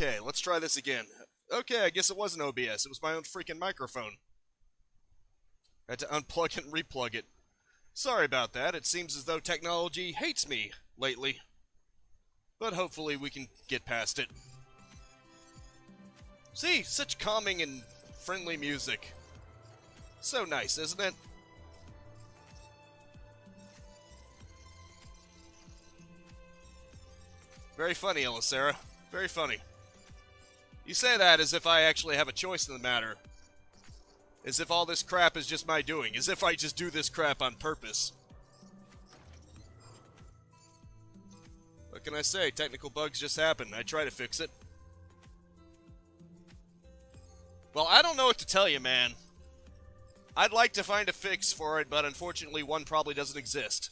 Okay, let's try this again. Okay, I guess it wasn't OBS. It was my own freaking microphone. I had to unplug it and replug it. Sorry about that. It seems as though technology hates me lately. But hopefully we can get past it. See, such calming and friendly music. So nice, isn't it? Very funny, Elisera. Very funny. You say that as if I actually have a choice in the matter. As if all this crap is just my doing. As if I just do this crap on purpose. What can I say? Technical bugs just happen. I try to fix it. Well, I don't know what to tell you, man. I'd like to find a fix for it, but unfortunately one probably doesn't exist.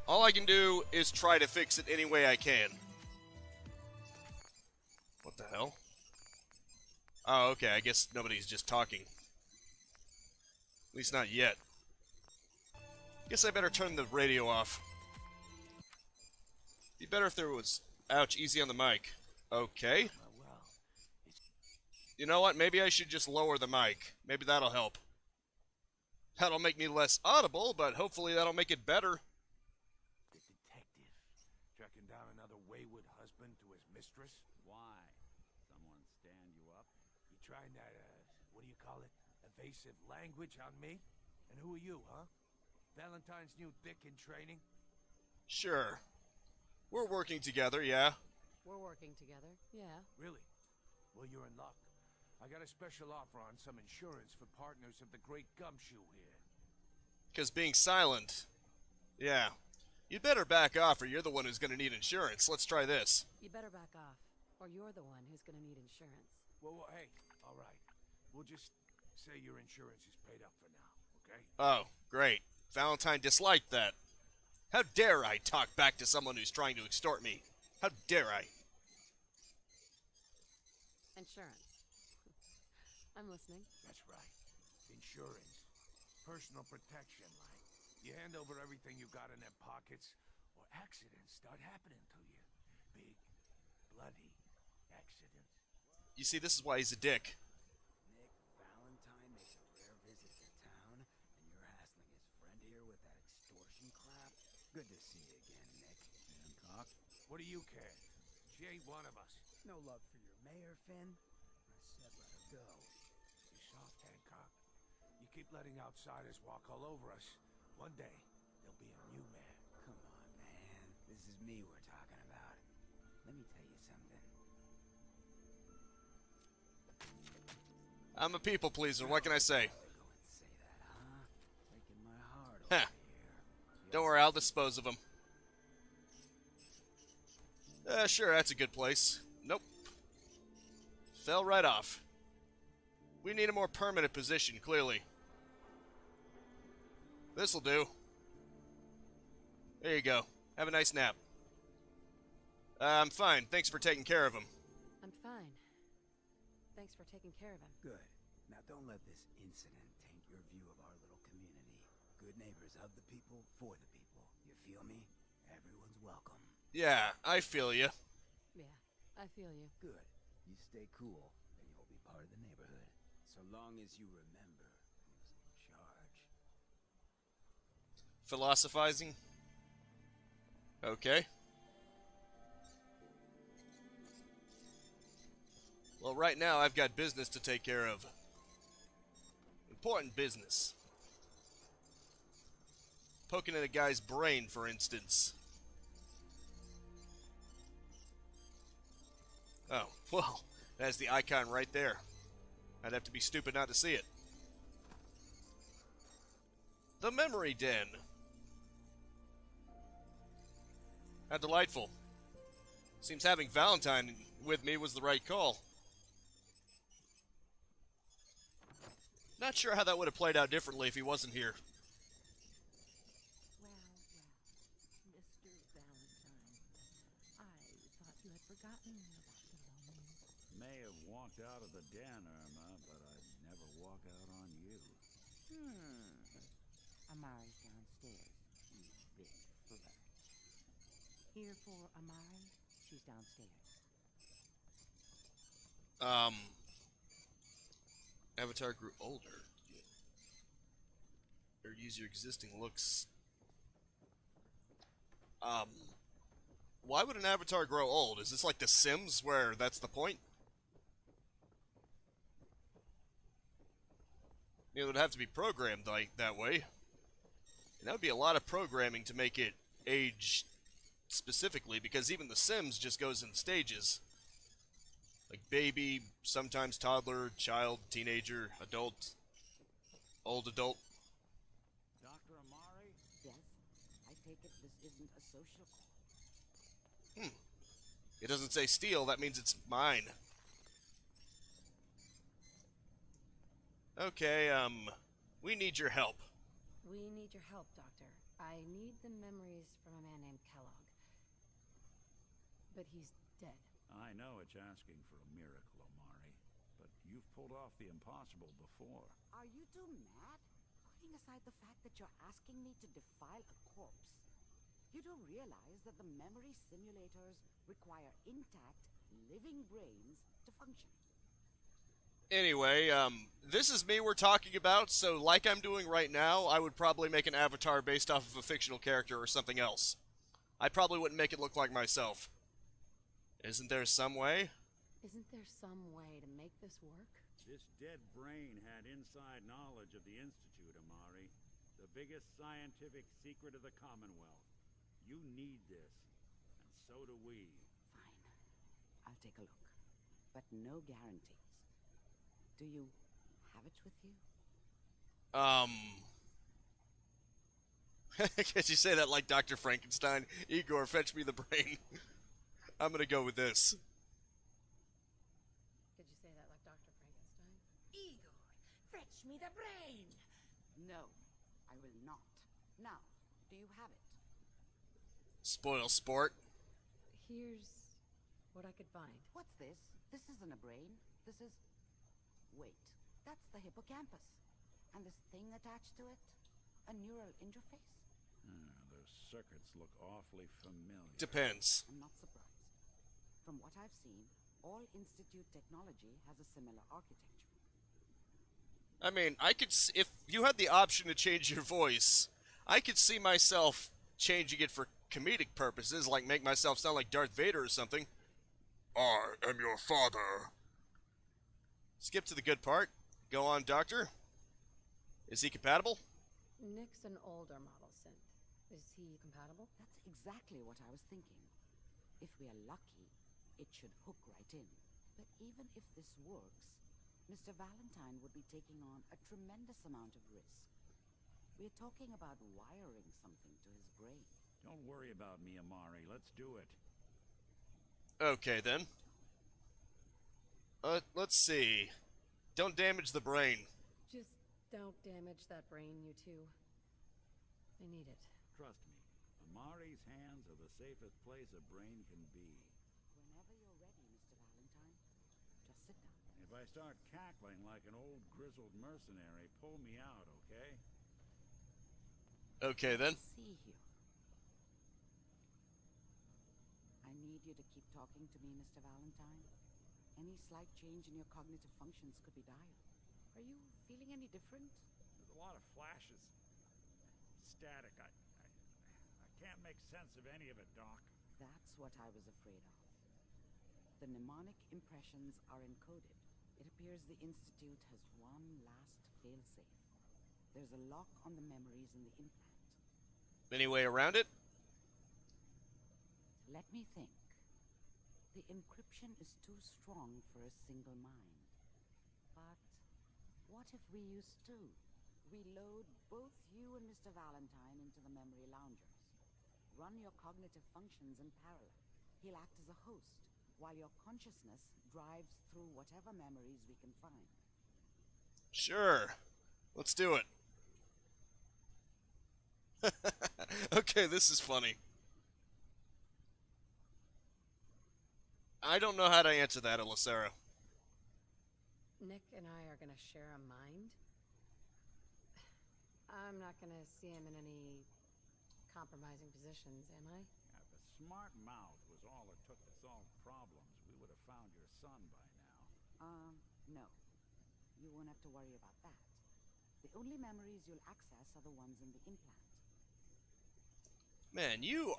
All I can do is try to fix it any way I can. What the hell? Oh, okay, I guess nobody's just talking. At least not yet. Guess I better turn the radio off. Be better if there was... Ouch, easy on the mic. Okay. You know what? Maybe I should just lower the mic. Maybe that'll help. That'll make me less audible, but hopefully that'll make it better. The detective tracking down another wayward husband to his mistress. Why? Someone stand you up? You trying that, what do you call it? Evasive language on me? And who are you, huh? Valentine's new dick in training? Sure. We're working together, yeah. We're working together, yeah. Really? Well, you're in luck. I got a special offer on some insurance for partners of the Great Gumshoe here. Because being silent... Yeah. You'd better back off or you're the one who's going to need insurance. Let's try this. You better back off, or you're the one who's gonna need insurance. Well, hey, all right. We'll just say your insurance is paid up for now, okay? Oh, great. Valentine disliked that. How dare I talk back to someone who's trying to extort me? How dare I? Insurance. I'm listening. That's right. Insurance. Personal protection, like. You hand over everything you got in their pockets, or accidents start happening to you. Big, bloody accidents. You see, this is why he's a dick. Nick, Valentine makes a rare visit to town, and you're hassling his friend here with that extortion crap? Good to see you again, Nick. Hancock. What do you care? She ain't one of us. No love for your mayor, Finn? I said let her go. You soft, Hancock. You keep letting outsiders walk all over us. One day, there'll be a new mayor. Come on, man. This is me we're talking about. Let me tell you something. I'm a people pleaser, what can I say? Go and say that, huh? Breaking my heart Huh. over here. Don't worry, I'll dispose of him. Sure, that's a good place. Nope. Fell right off. We need a more permanent position, clearly. This'll do. There you go. Have a nice nap. I'm fine. Thanks for taking care of him. I'm fine. Thanks for taking care of him. Good. Now don't let this incident taint your view of our little community. Good neighbors of the people, for the people. You feel me? Everyone's welcome. Yeah, I feel you. Yeah, I feel you. Good. You stay cool, and you'll be part of the neighborhood. So long as you remember who's in charge. Philosophizing? Okay. Well, right now I've got business to take care of. Important business. Poking at a guy's brain, for instance. Oh, well, that's the icon right there. I'd have to be stupid not to see it. The Memory Den. How delightful. Seems having Valentine with me was the right call. Not sure how that would have played out differently if he wasn't here. Well, Mr. Valentine, I thought you had forgotten about the lonely. May have walked out of the den, Irma, but I'd never walk out on you. Amari's downstairs. You big flirt. here for Amari? She's downstairs. Avatar grew older. Or use your existing looks. Why would an avatar grow old? Is this like The Sims, where that's the point? You know, it would have to be programmed like that way. And that would be a lot of programming to make it age specifically, because even The Sims just goes in stages. Like baby, sometimes toddler, child, teenager, adult, old adult. Dr. Amari? Yes? I take it this isn't a social call. It doesn't say steal, that means it's mine. Okay, we need your help. We need your help, Doctor. I need the memories from a man named Kellogg. But he's dead. I know it's asking for a miracle, Amari, but you've pulled off the impossible before. Are you two mad? Putting aside the fact that you're asking me to defile a corpse, you do realize that the memory simulators require intact, living brains to function. Anyway, this is me we're talking about, so like I'm doing right now, I would probably make an avatar based off of a fictional character or something else. I probably wouldn't make it look like myself. Isn't there some way? Isn't there some way to make this work? This dead brain had inside knowledge of the Institute, Amari. The biggest scientific secret of the Commonwealth. You need this, and so do we. Fine. I'll take a look. But no guarantees. Do you have it with you? Can't you say that like Dr. Frankenstein? Igor, fetch me the brain. I'm gonna go with this. Could you say that like Dr. Frankenstein? Igor, fetch me the brain! No, I will not. Now, do you have it? Spoil sport. Here's what I could find. What's this? This isn't a brain. This is... Wait, that's the hippocampus. And this thing attached to it? A neural interface? Those circuits look awfully familiar. Depends. I'm not surprised. From what I've seen, all Institute technology has a similar architecture. I mean, I could if you had the option to change your voice, I could see myself changing it for comedic purposes, like make myself sound like Darth Vader or something. I am your father. Skip to the good part. Go on, Doctor. Is he compatible? Nick's an older model synth. Is he compatible? That's exactly what I was thinking. If we are lucky, it should hook right in. But even if this works, Mr. Valentine would be taking on a tremendous amount of risk. We're talking about wiring something to his brain. Don't worry about me, Amari. Let's do it. Okay, then. Let's see. Don't damage the brain. Just don't damage that brain, you two. I need it. Trust me, Amari's hands are the safest place a brain can be. Whenever you're ready, Mr. Valentine, just sit down. If I start cackling like an old grizzled mercenary, pull me out, okay? Okay, then. See here. I need you to keep talking to me, Mr. Valentine. Any slight change in your cognitive functions could be dire. Are you feeling any different? There's a lot of flashes. Static. I can't make sense of any of it, Doc. That's what I was afraid of. The mnemonic impressions are encoded. It appears the Institute has one last failsafe. There's a lock on the memories in the implant. Any way around it? Let me think. The encryption is too strong for a single mind. But what if we use two? We load both you and Mr. Valentine into the memory loungers. Run your cognitive functions in parallel. He'll act as a host, while your consciousness drives through whatever memories we can find. Sure. Let's do it. Okay, this is funny. I don't know how to answer that, Elisera. Nick and I are gonna share a mind. I'm not gonna see him in any compromising positions, am I? Yeah, the smart mouth was all it took to solve problems, we would have found your son by now. No. You won't have to worry about that. The only memories you'll access are the ones in the implant. Man, you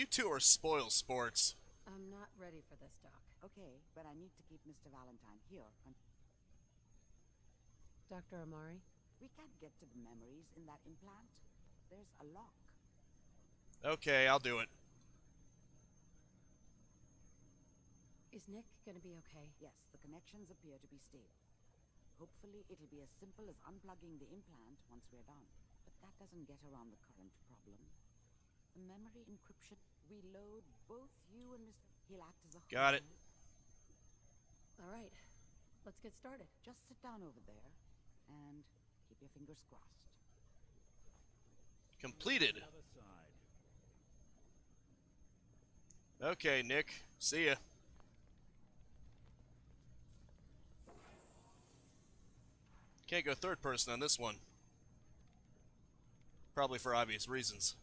two are spoil sports. I'm not ready for this, Doc. Okay, but I need to keep Mr. Valentine here. Dr. Amari? We can't get to the memories in that implant. There's a lock. Okay, I'll do it. Is Nick gonna be okay? Yes, the connections appear to be stable. Hopefully, it'll be as simple as unplugging the implant once we're done. But that doesn't get around the current problem. The memory encryption. We load both you and Mr. He'll act as a Got it. All right, let's get started. Just sit down over there and keep your fingers crossed. Completed. The other side. Okay, Nick. See ya. Can't go third person on this one. Probably for obvious reasons.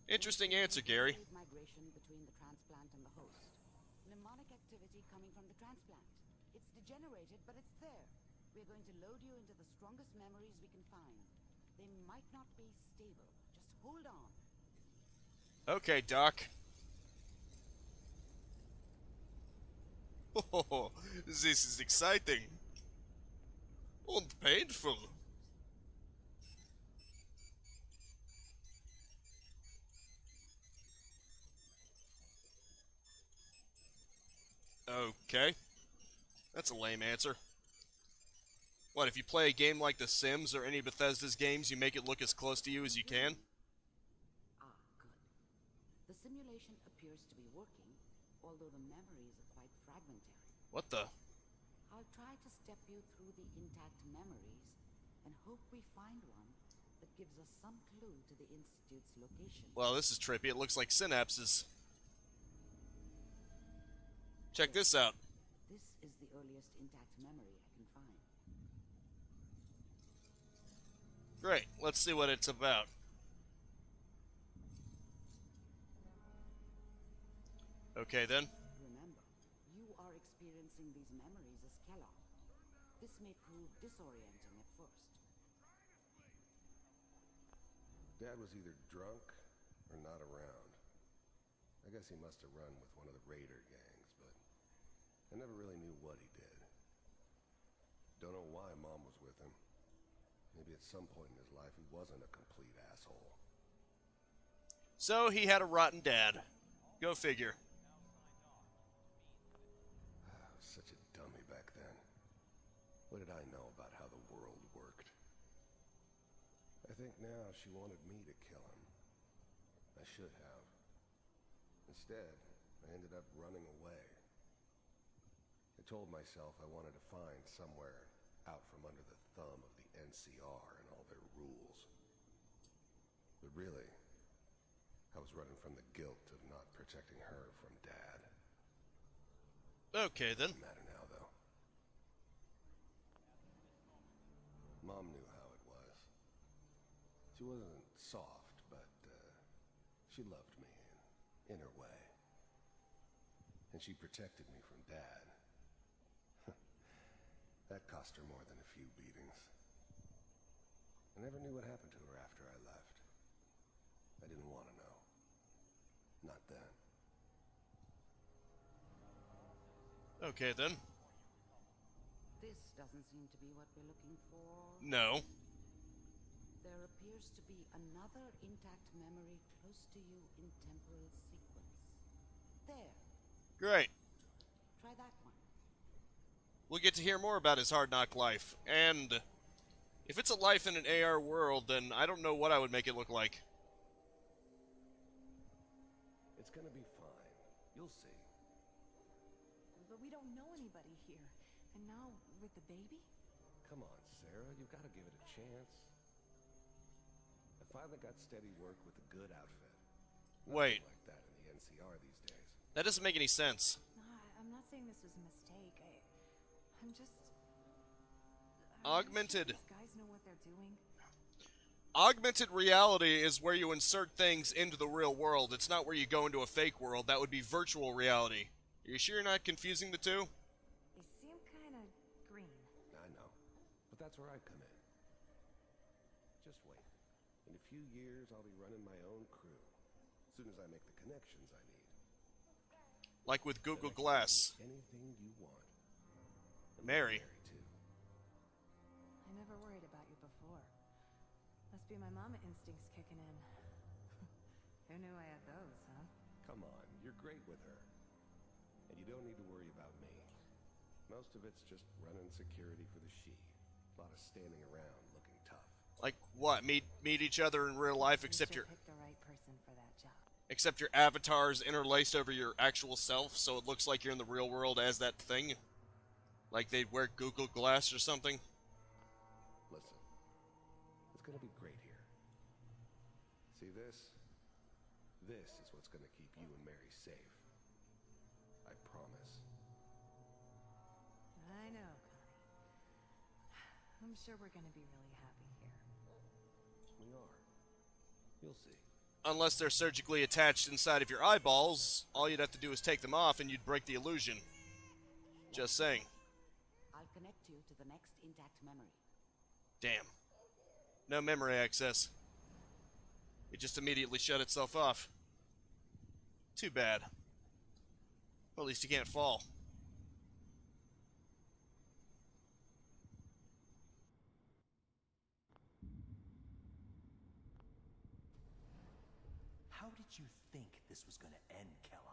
Interesting answer, Gary. Migration between the transplant and the host. Mnemonic activity coming from the transplant. It's degenerated, but it's there. We're going to load you into the strongest memories we can find. They might not be stable. Just hold on. Okay, Doc. Oh, this is exciting. And painful. Okay. That's a lame answer. What, if you play a game like The Sims or any Bethesda's games, you make it look as close to you as you can? Ah, good. The simulation appears to be working, although the memories are quite fragmentary. What the? I'll try to step you through the intact memories and hope we find one that gives us some clue to the Institute's location. Well, this is trippy. It looks like synapses. Check this out. This is the earliest intact memory I can find. Great. Let's see what it's about. Okay, then. Remember, you are experiencing these memories as Kellogg. This may prove disorienting at first. Dad was either drunk or not around. I guess he must have run with one of the raider gangs, but I never really knew what he did. Don't know why Mom was with him. Maybe at some point in his life he wasn't a complete asshole. So he had a rotten dad. Go figure. I was such a dummy back then. What did I know about how the world worked? I think now she wanted me to kill him. I should have. Instead, I ended up running away. I told myself I wanted to find somewhere out from under the thumb of the NCR and all their rules. But really, I was running from the guilt of not protecting her from Dad. Okay, then. Doesn't matter now, though. Mom knew how it was. She wasn't soft, but she loved me in her way. And she protected me from Dad. That cost her more than a few beatings. I never knew what happened to her after I left. I didn't want to know. Not then. Okay, then. This doesn't seem to be what we're looking for. No. There appears to be another intact memory close to you in temporal sequence. There. Great. Try that one. We'll get to hear more about his hard knock life. And if it's a life in an AR world, then I don't know what I would make it look like. It's gonna be fine. You'll see. But we don't know anybody here. And now, with the baby? Come on, Sarah. You've got to give it a chance. I finally got steady work with a good outfit. Wait. Nothing like that in the NCR these days. That doesn't make any sense. No, I'm not saying this was a mistake. I'm just... Augmented. These guys know what they're doing. Augmented reality is where you insert things into the real world. It's not where you go into a fake world. That would be virtual reality. Are you sure you're not confusing the two? They seem kind of green. I know, but that's where I come in. Just wait. In a few years, I'll be running my own crew. As soon as I make the connections I need. Like with Google Glass. Anything you want. And Mary. too. I never worried about you before. Must be my mama instincts kicking in. Who knew I had those, huh? Come on, you're great with her. And you don't need to worry about me. Most of it's just running security for the she. A lot of standing around looking tough. Like what? Meet each other in real life, except you your picked the right person for that job. except your avatar is interlaced over your actual self, so it looks like you're in the real world as that thing. Like they wear Google Glass or something. Listen, it's gonna be great here. See this? This is what's gonna keep you and Mary safe. I promise. I know, Connie. I'm sure we're gonna be really happy here. We are. You'll see. Unless they're surgically attached inside of your eyeballs, all you'd have to do is take them off and you'd break the illusion. Just saying. I'll connect you to the next intact memory. Damn. No memory access. It just immediately shut itself off. Too bad. Well, at least you can't fall. How did you think this was going to end, Kellogg?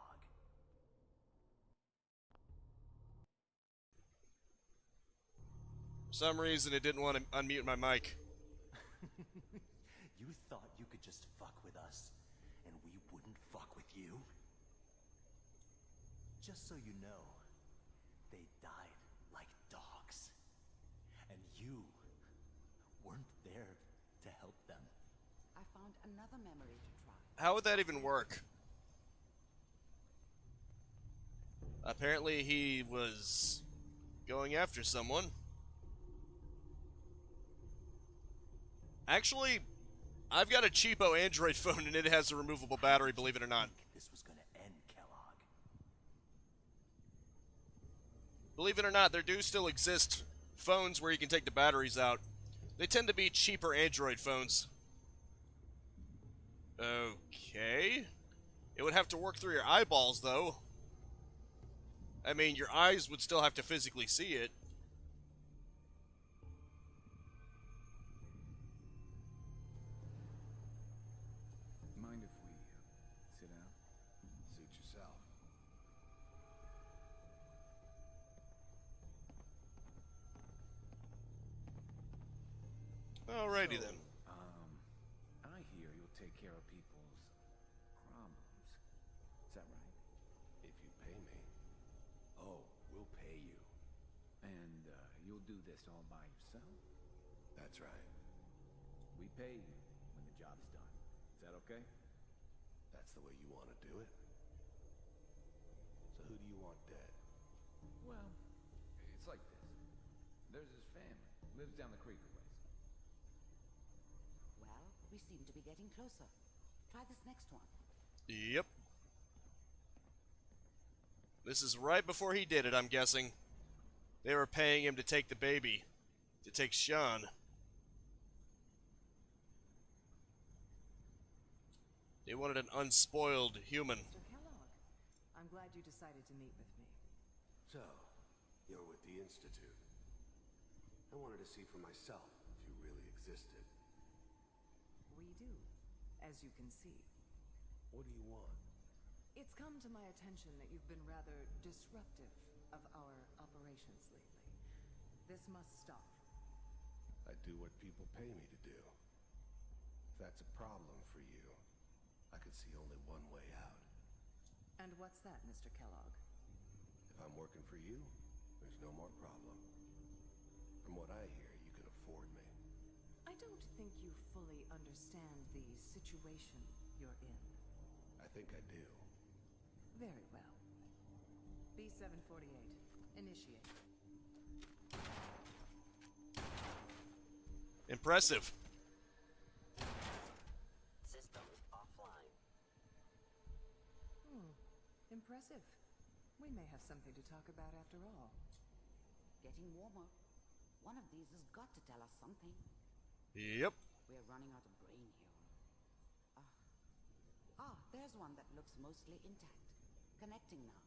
For some reason, it didn't want to unmute my mic. You thought you could just fuck with us, and we wouldn't fuck with you? Just so you know, they died like dogs. And you weren't there to help them. I found another memory to try. How would that even work? Apparently he was going after someone. Actually, I've got a cheapo Android phone and it has a removable battery, believe it or not. This was gonna end, Kellogg. Believe it or not, there do still exist phones where you can take the batteries out. They tend to be cheaper Android phones. Okay. It would have to work through your eyeballs, though. I mean, your eyes would still have to physically see it. Mind if we sit down? Suit yourself. Alrighty then. I hear you'll take care of people's problems. Is that right? If you pay me. Oh, we'll pay you. And you'll do this all by yourself? That's right. We pay you when the job's done. Is that okay? That's the way you want to do it. So who do you want dead? Well, it's like this. There's his family. Lives down the creek a ways. Well, we seem to be getting closer. Try this next one. Yep. This is right before he did it, I'm guessing. They were paying him to take the baby. To take Sean. They wanted an unspoiled human. Mr. Kellogg, I'm glad you decided to meet with me. So, you're with the Institute. I wanted to see for myself if you really existed. We do, as you can see. What do you want? It's come to my attention that you've been rather disruptive of our operations lately. This must stop. I do what people pay me to do. If that's a problem for you, I could see only one way out. And what's that, Mr. Kellogg? If I'm working for you, there's no more problem. From what I hear, you can afford me. I don't think you fully understand the situation you're in. I think I do. Very well. B-748, initiate. Impressive. Impressive. We may have something to talk about after all. Getting warmer. One of these has got to tell us something. Yep. We're running out of grain here. There's one that looks mostly intact. Connecting now.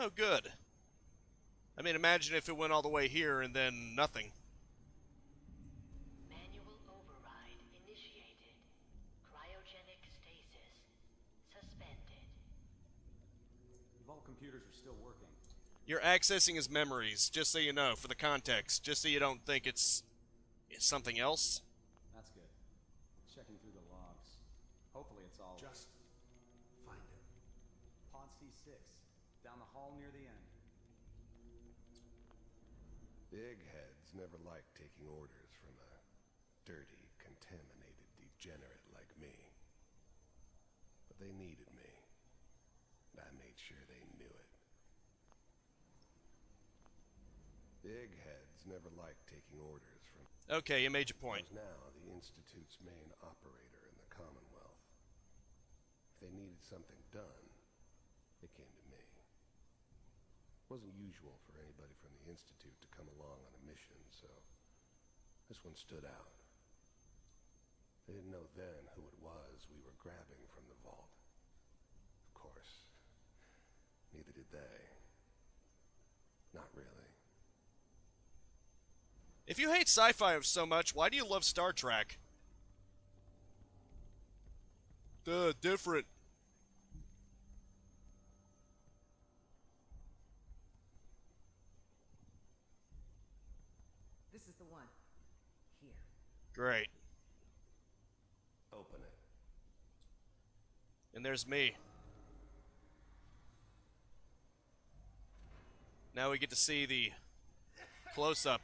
Oh, good. I mean, imagine if it went all the way here and then nothing. Manual override initiated. Cryogenic stasis suspended. Vault computers are still working. You're accessing his memories, just so you know, for the context, just so you don't think it's something else. That's good. Checking through the logs. Hopefully it's all... Just find it. Pod C6. Down the hall near the end. The eggheads never liked taking orders from a dirty, contaminated degenerate like me. But they needed me. And I made sure they knew it. The eggheads never liked taking orders from... Okay, you made your point. I was now the Institute's main operator in the Commonwealth. If they needed something done, they came to me. It wasn't usual for anybody from the Institute to come along on a mission, so this one stood out. They didn't know then who it was we were grabbing from the vault. Of course, neither did they. Not really. If you hate sci-fi so much, why do you love Star Trek? Different. This is the one. Here. Great. Open it. And there's me. Now we get to see the close-up.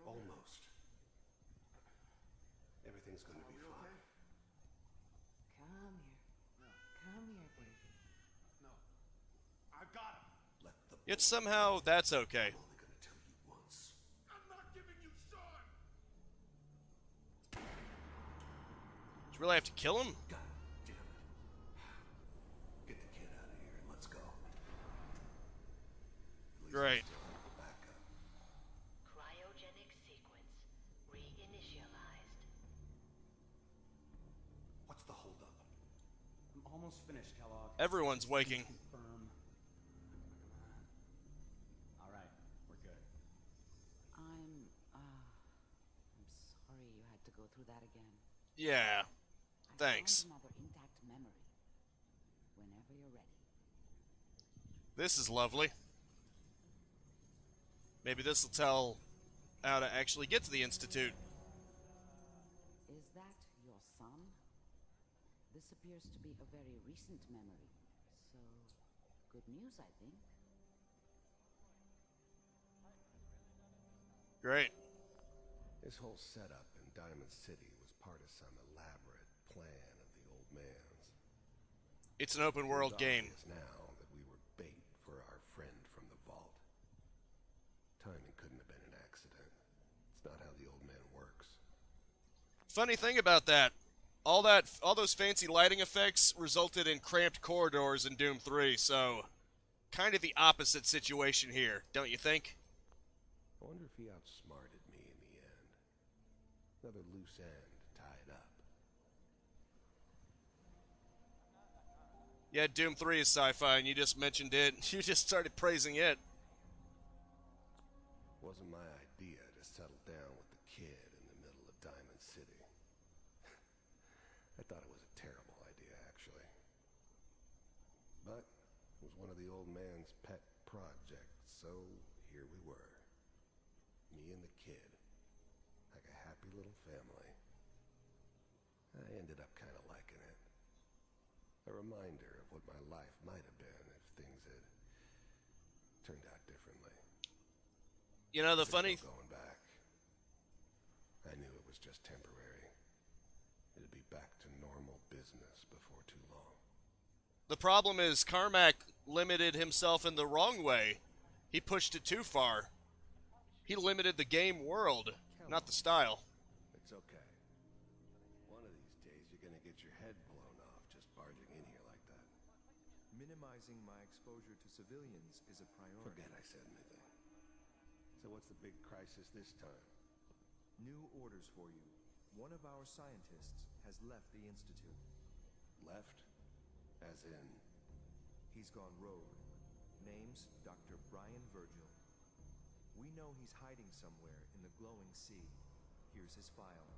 Almost. Everything's gonna be fine. Come here. Come here, baby. No. I've got him. Let the Yet somehow that's okay. I'm only gonna tell you once. I'm not giving you Sean. Did you really have to kill him? God damn it. Get the kid out of here and let's go. At least Great. we still have the backup. Cryogenic sequence reinitialized. What's the holdup? I'm almost finished, Kellogg. Everyone's waking. Confirm. All right, we're good. I'm sorry you had to go through that again. Yeah. I Thanks. found another intact memory. Whenever you're ready. This is lovely. Maybe this will tell how to actually get to the Institute. Is that your son? This appears to be a very recent memory. So, good news, I think. Great. This whole setup in Diamond City was part of some elaborate plan of the old man's. It's an open world It's game. obvious now that we were bait for our friend from the vault. Timing couldn't have been an accident. It's not how the old man works. Funny thing about that, all those fancy lighting effects resulted in cramped corridors in Doom 3, so kind of the opposite situation here, don't you think? I wonder if he outsmarted me in the end. Another loose end tied up. Yeah, Doom 3 is sci-fi, and you just mentioned it. You just started praising it. Wasn't my idea to settle down with the kid in the middle of Diamond City. I thought it was a terrible idea, actually. But it was one of the old man's pet projects, so here we were. Me and the kid. Like a happy little family. I ended up kind of liking it. A reminder of what my life might have been if things had turned out differently. You know, the There's no funny... going back. I knew it was just temporary. It'd be back to normal business before too long. The problem is Carmack limited himself in the wrong way. He pushed it too far. He limited the game world, not the style. It's okay. One of these days you're gonna get your head blown minimizing my exposure to civilians is a priority. Forget I said anything. So what's the big crisis this time? New orders for you. One of our scientists has left the Institute. Left? As in? He's gone rogue. Name's Dr. Brian Virgil. We know he's hiding somewhere in the glowing sea. Here's his file.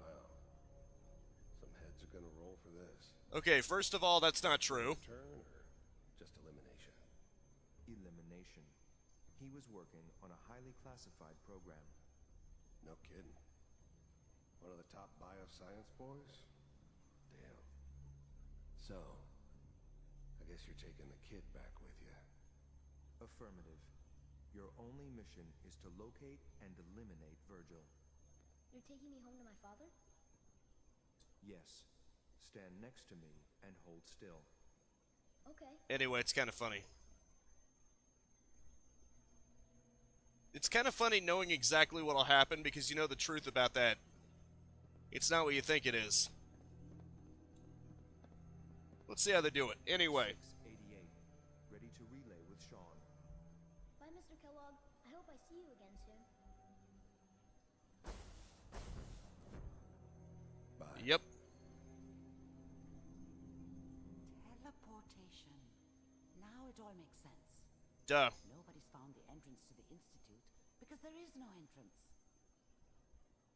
Wow. Some heads are gonna roll for this. Okay, first of all, that's not true. Turn or just elimination? Elimination. He was working on a highly classified program. No kidding. One of the top bioscience boys? Damn. So, I guess you're taking the kid back with you. Affirmative. Your only mission is to locate and eliminate Virgil. You're taking me home to my father? Yes. Stand next to me and hold still. Okay. Anyway, it's kind of funny. It's kind of funny knowing exactly what'll happen because you know the truth about that. It's not what you think it is. Let's see how they do it. Anyway. 688. Ready to relay with Sean. Bye, Mr. Kellogg. I hope I see you again soon. Bye. Yep. Teleportation. Now it all makes sense. Duh. Nobody's found the entrance to the Institute because there is no entrance.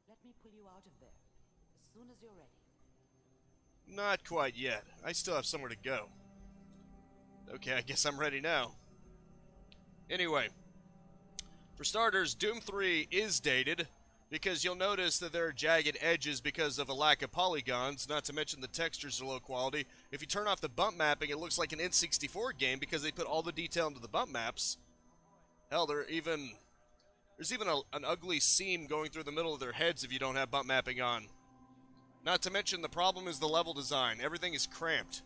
Let me pull you out of there as soon as you're ready. Not quite yet. I still have somewhere to go. Okay, I guess I'm ready now. Anyway, for starters, Doom 3 is dated, because you'll notice that there are jagged edges because of a lack of polygons, not to mention the textures are low quality. If you turn off the bump mapping, it looks like an N64 game because they put all the detail into the bump maps. Hell, there's even an ugly seam going through the middle of their heads if you don't have bump mapping on. Not to mention the problem is the level design. Everything is cramped.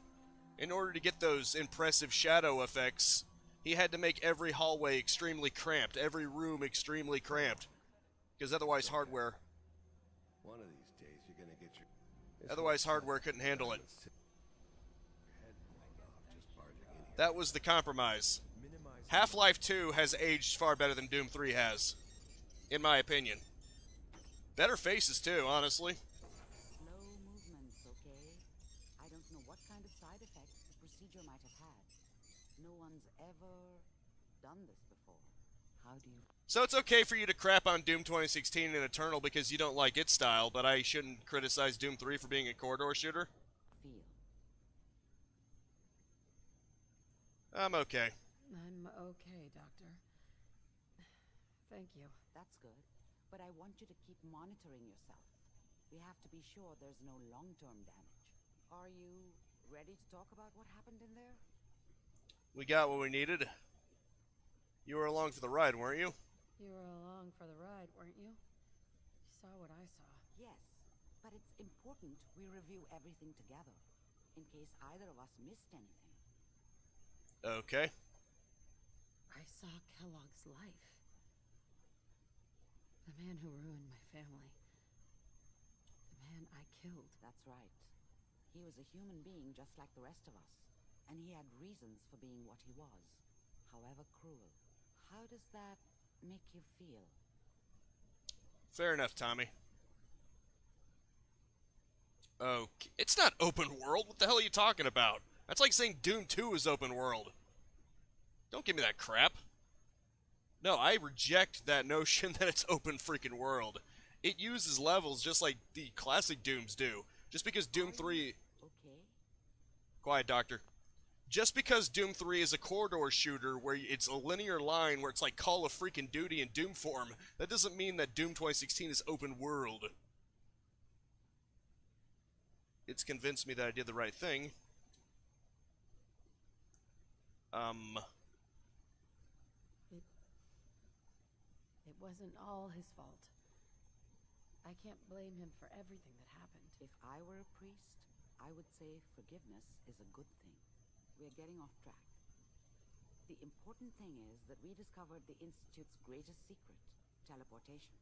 In order to get those impressive shadow effects, he had to make every hallway extremely cramped, every room extremely cramped. Because otherwise hardware... One of these days you're gonna get your... Otherwise hardware couldn't handle it. That was the compromise. Half-Life 2 has aged far better than Doom 3 has. In my opinion. Better faces too, honestly. Slow movements, okay? I don't know what kind of side effects the procedure might have had. No one's ever done this before. How do you... So it's okay for you to crap on Doom 2016 and Eternal because you don't like its style, but I shouldn't criticize Doom 3 for being a corridor shooter? feel? I'm okay. I'm okay, Doctor. Thank you. That's good. But I want you to keep monitoring yourself. We have to be sure there's no long-term damage. Are you ready to talk about what happened in there? We got what we needed. You were along for the ride, weren't you? You were along for the ride, weren't you? You saw what I saw. Yes, but it's important we review everything together, in case either of us missed anything. Okay. I saw Kellogg's life. The man who ruined my family. The man I killed. That's right. He was a human being just like the rest of us, and he had reasons for being what he was, however cruel. How does that make you feel? Fair enough, Tommy. Okay. It's not open world. What the hell are you talking about? That's like saying Doom 2 is open world. Don't give me that crap. No, I reject that notion that it's open freaking world. It uses levels just like the classic Dooms do. Just because Doom 3... Okay. Quiet, Doctor. Just because Doom 3 is a corridor shooter where it's a linear line where it's like Call of freaking Duty in Doom form, that doesn't mean that Doom 2016 is open world. It's convinced me that I did the right thing. It wasn't all his fault. I can't blame him for everything that happened. If I were a priest, I would say forgiveness is a good thing. We're getting off track. The important thing is that we discovered the Institute's greatest secret, teleportation.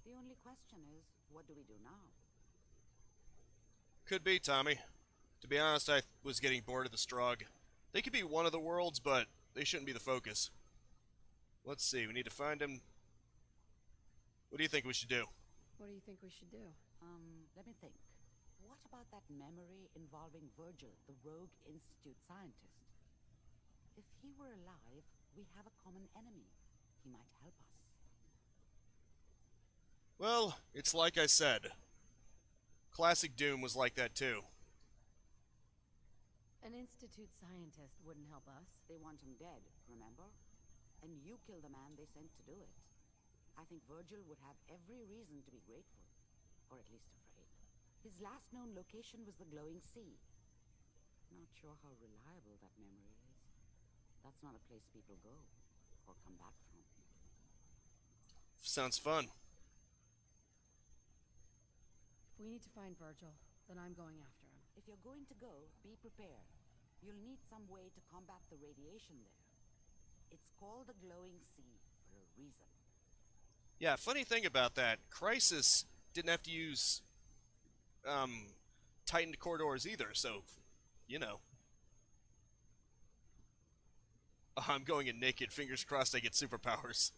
The only question is, what do we do now? Could be, Tommy. To be honest, I was getting bored of the Strogg. They could be one of the worlds, but they shouldn't be the focus. Let's see, we need to find him. What do you think we should do? What do you think we should do? Let me think. What about that memory involving Virgil, the rogue Institute scientist? If he were alive, we have a common enemy. He might help us. Well, it's like I said. Classic Doom was like that too. An Institute scientist wouldn't help us. They want him dead, remember? And you killed the man they sent to do it. I think Virgil would have every reason to be grateful. Or at least afraid. His last known location was the glowing sea. Not sure how reliable that memory is. That's not a place people go. Or come back from. Sounds fun. If we need to find Virgil, then I'm going after him. If you're going to go, be prepared. You'll need some way to combat the radiation there. It's called the glowing sea for a reason. Yeah, funny thing about that, Crisis didn't have to use tightened corridors either, so, you know. I'm going in naked, fingers crossed I get superpowers.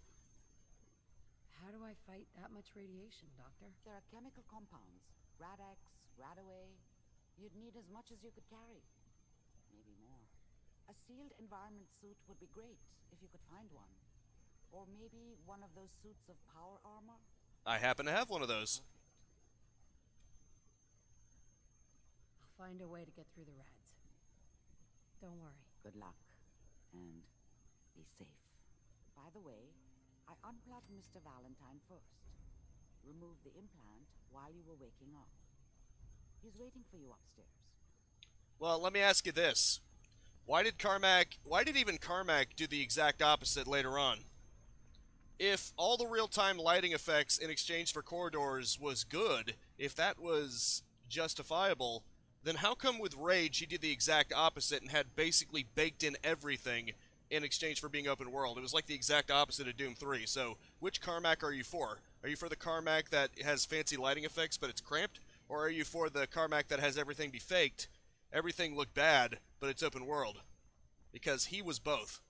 How do I fight that much radiation, Doctor? There are chemical compounds. Rad-X, Radaway. You'd need as much as you could carry. Maybe more. A sealed environment suit would be great, if you could find one. Or maybe one of those suits of power armor? I happen to have one of those. I'll find a way to get through the rads. Don't worry. Good luck. And be safe. By the way, I unplugged Mr. Valentine first. Removed the implant while you were waking up. He's waiting for you upstairs. Well, let me ask you this. Why did even Carmack do the exact opposite later on? If all the real-time lighting effects in exchange for corridors was good, if that was justifiable, then how come with Rage he did the exact opposite and had basically baked in everything in exchange for being open world? It was like the exact opposite of Doom 3. So, which Carmack are you for? Are you for the Carmack that has fancy lighting effects but it's cramped? Or are you for the Carmack that has everything be faked, everything look bad, but it's open world? Because he was both.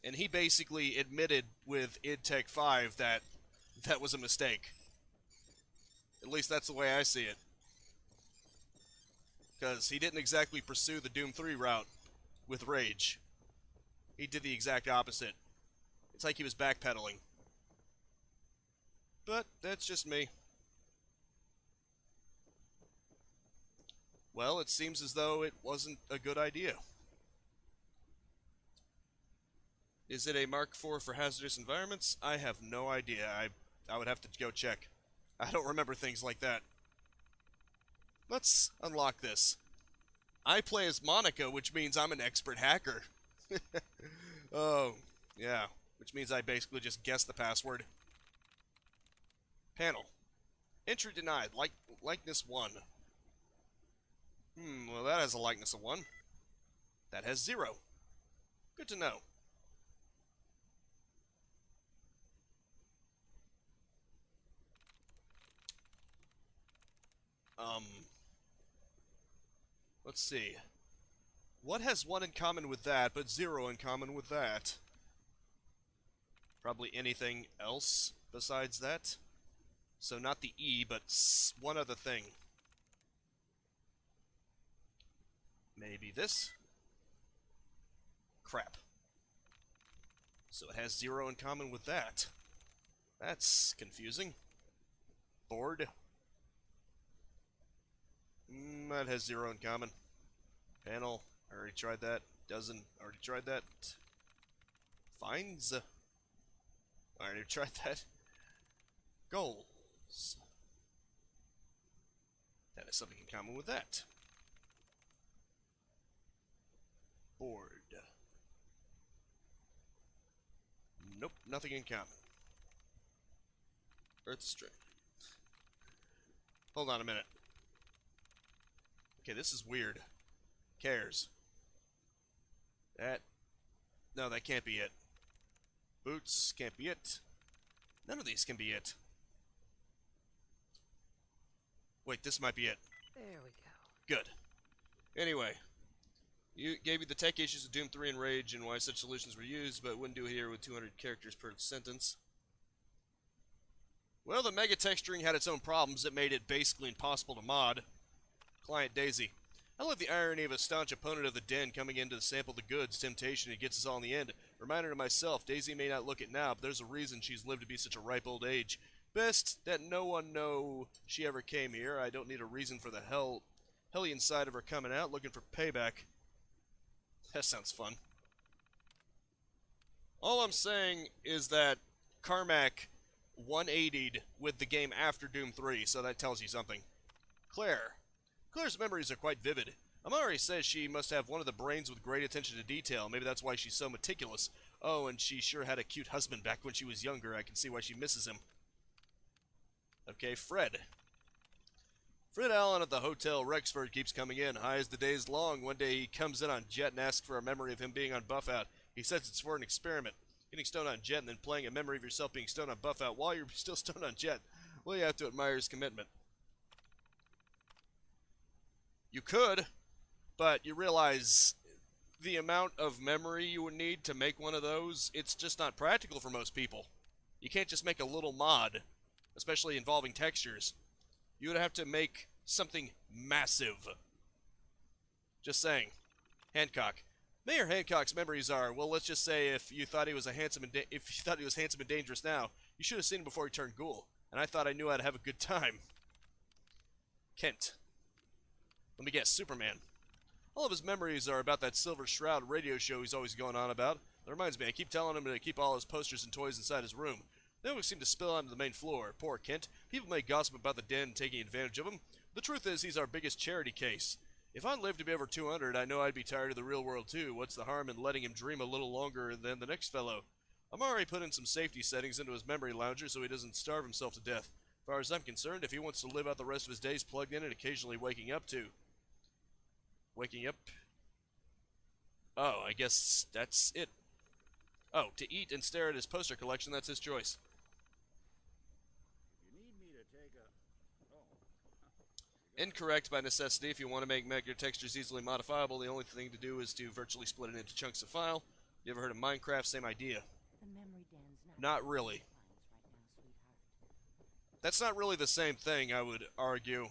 And he basically admitted with id Tech 5 that that was a mistake. At least that's the way I see it. Because he didn't exactly pursue the Doom 3 route with Rage. He did the exact opposite. It's like he was backpedaling. But that's just me. Well, it seems as though it wasn't a good idea. Is it a Mark IV for hazardous environments? I have no idea. I would have to go check. I don't remember things like that. Let's unlock this. I play as Monica, which means I'm an expert hacker. Oh, yeah. Which means I basically just guessed the password. Panel. Entry denied. Likeness 1. Well that has a likeness of 1. That has 0. Good to know. Let's see. What has 1 in common with that, but 0 in common with that? Probably anything else besides that. So not the E, but one other thing. Maybe this? Crap. So it has 0 in common with that. That's confusing. Board. That has 0 in common. Panel. I already tried that. Doesn't. Already tried that. Finds. I already tried that. Goals. That has something in common with that. Board. Nope, nothing in common. Earth string. Hold on a minute. Okay, this is weird. Cares. That. No, that can't be it. Boots can't be it. None of these can be it. Wait, this might be it. There we go. Good. Anyway, you gave you the tech issues of Doom 3 and Rage and why such solutions were used, but wouldn't do it here with 200 characters per sentence. Well, the mega texturing had its own problems that made it basically impossible to mod. Client Daisy. I love the irony of a staunch opponent of the den coming in to sample the goods, temptation, and gets us all in the end. Reminder to myself, Daisy may not look it now, but there's a reason she's lived to be such a ripe old age. Best that no one know she ever came here. I don't need a reason for the hellion side of her coming out, looking for payback. That sounds fun. All I'm saying is that Carmack 180'd with the game after Doom 3, so that tells you something. Claire. Claire's memories are quite vivid. Amari says she must have one of the brains with great attention to detail. Maybe that's why she's so meticulous. Oh, and she sure had a cute husband back when she was younger. I can see why she misses him. Okay, Fred. Fred Allen at the Hotel Rexford keeps coming in. High as the day's long. One day he comes in on Jet and asks for a memory of him being on Buff Out. He says it's for an experiment. Getting stoned on Jet and then playing a memory of yourself being stoned on Buff Out while you're still stoned on Jet. Well, you have to admire his commitment. You could, but you realize the amount of memory you would need to make one of those, it's just not practical for most people. You can't just make a little mod, especially involving textures. You would have to make something massive. Just saying. Hancock. Mayor Hancock's memories are, well, let's just say if you thought he was handsome and dangerous now, you should have seen him before he turned ghoul. And I thought I knew how to have a good time. Kent. Let me guess, Superman. All of his memories are about that Silver Shroud radio show he's always going on about. That reminds me, I keep telling him to keep all his posters and toys inside his room. They always seem to spill onto the main floor. Poor Kent. People may gossip about the den taking advantage of him. The truth is, he's our biggest charity case. If I lived to be over 200, I know I'd be tired of the real world too. What's the harm in letting him dream a little longer than the next fellow? Amari put in some safety settings into his memory lounger so he doesn't starve himself to death. As far as I'm concerned, if he wants to live out the rest of his days plugged in and occasionally waking up too. Waking up? Oh, I guess that's it. Oh, to eat and stare at his poster collection, that's his choice. You need me to take a... Oh. Incorrect by necessity. If you want to make mega textures easily modifiable, the only thing to do is to virtually split it into chunks of file. You ever heard of Minecraft? Same idea. The memory den's Not really. right now, sweetheart. That's not really the same thing, I would argue.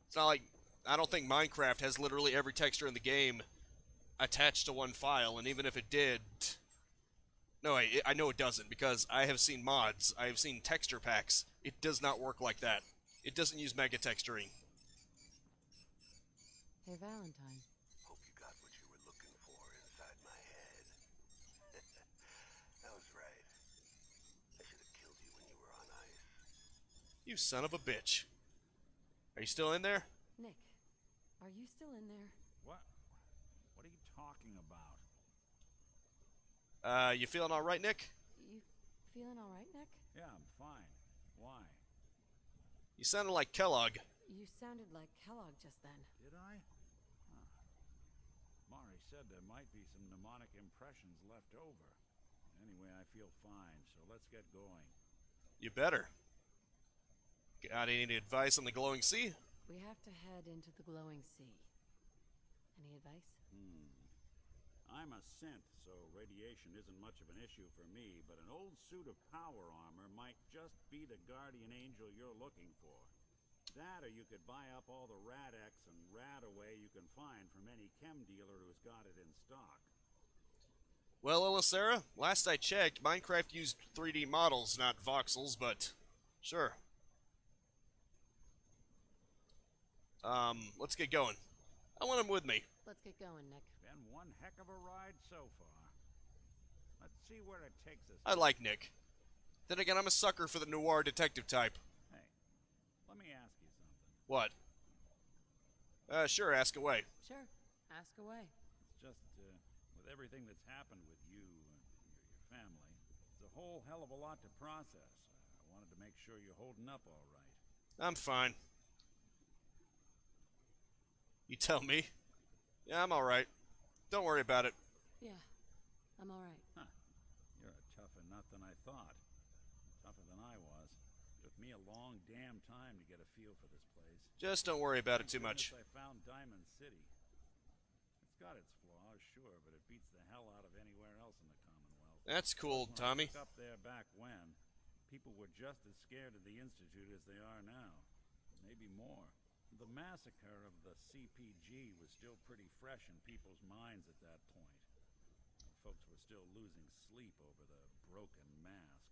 It's not like... I don't think Minecraft has literally every texture in the game attached to one file, and even if it did... No, I know it doesn't, because I have seen mods, I have seen texture packs. It does not work like that. It doesn't use mega texturing. Hey, Valentine. Hope you got what you were looking for inside my head. That was right. I should have killed you when you were on ice. You son of a bitch. Are you still in there? Nick, are you still in there? What? What are you talking about? You feeling alright, Nick? You feeling all right, Nick? Yeah, I'm fine. Why? You sounded like Kellogg. You sounded like Kellogg just then. Did I? Huh. Mari said there might be some mnemonic impressions left over. Anyway, I feel fine, so let's get going. You better. Got any advice on the glowing sea? We have to head into the glowing sea. Any advice? I'm a synth, so radiation isn't much of an issue for me, but an old suit of power armor might just be the guardian angel you're looking for. That, or you could buy up all the Rad-X and Rad-Away you can find from any chem dealer who's got it in stock. Well, Elisera, last I checked, Minecraft used 3D models, not voxels, but sure. Let's get going. I want him with me. Let's get going, Nick. Been one heck of a ride so far. Let's see where it takes us. I like Nick. Then again, I'm a sucker for the noir detective type. Hey, let me ask you something. What? Sure, ask away. Sure. Ask away. It's just, with everything that's happened with you and your family, it's a whole hell of a lot to process. I wanted to make sure you're holding up all right. I'm fine. You tell me. Yeah, I'm alright. Don't worry about it. Yeah, I'm all right. Huh. You're a tougher nut than I thought. Tougher than I was. Took me a long damn time to get a feel for this place. Just don't worry about it too much. I found Diamond City. It's got its flaws, sure, but it beats the hell out of anywhere else in the Commonwealth. That's cool, When Tommy. I took up there back when, people were just as scared of the Institute as they are now. Maybe more. The massacre of the CPG was still pretty fresh in people's minds at that point. Folks were still losing sleep over the broken mask.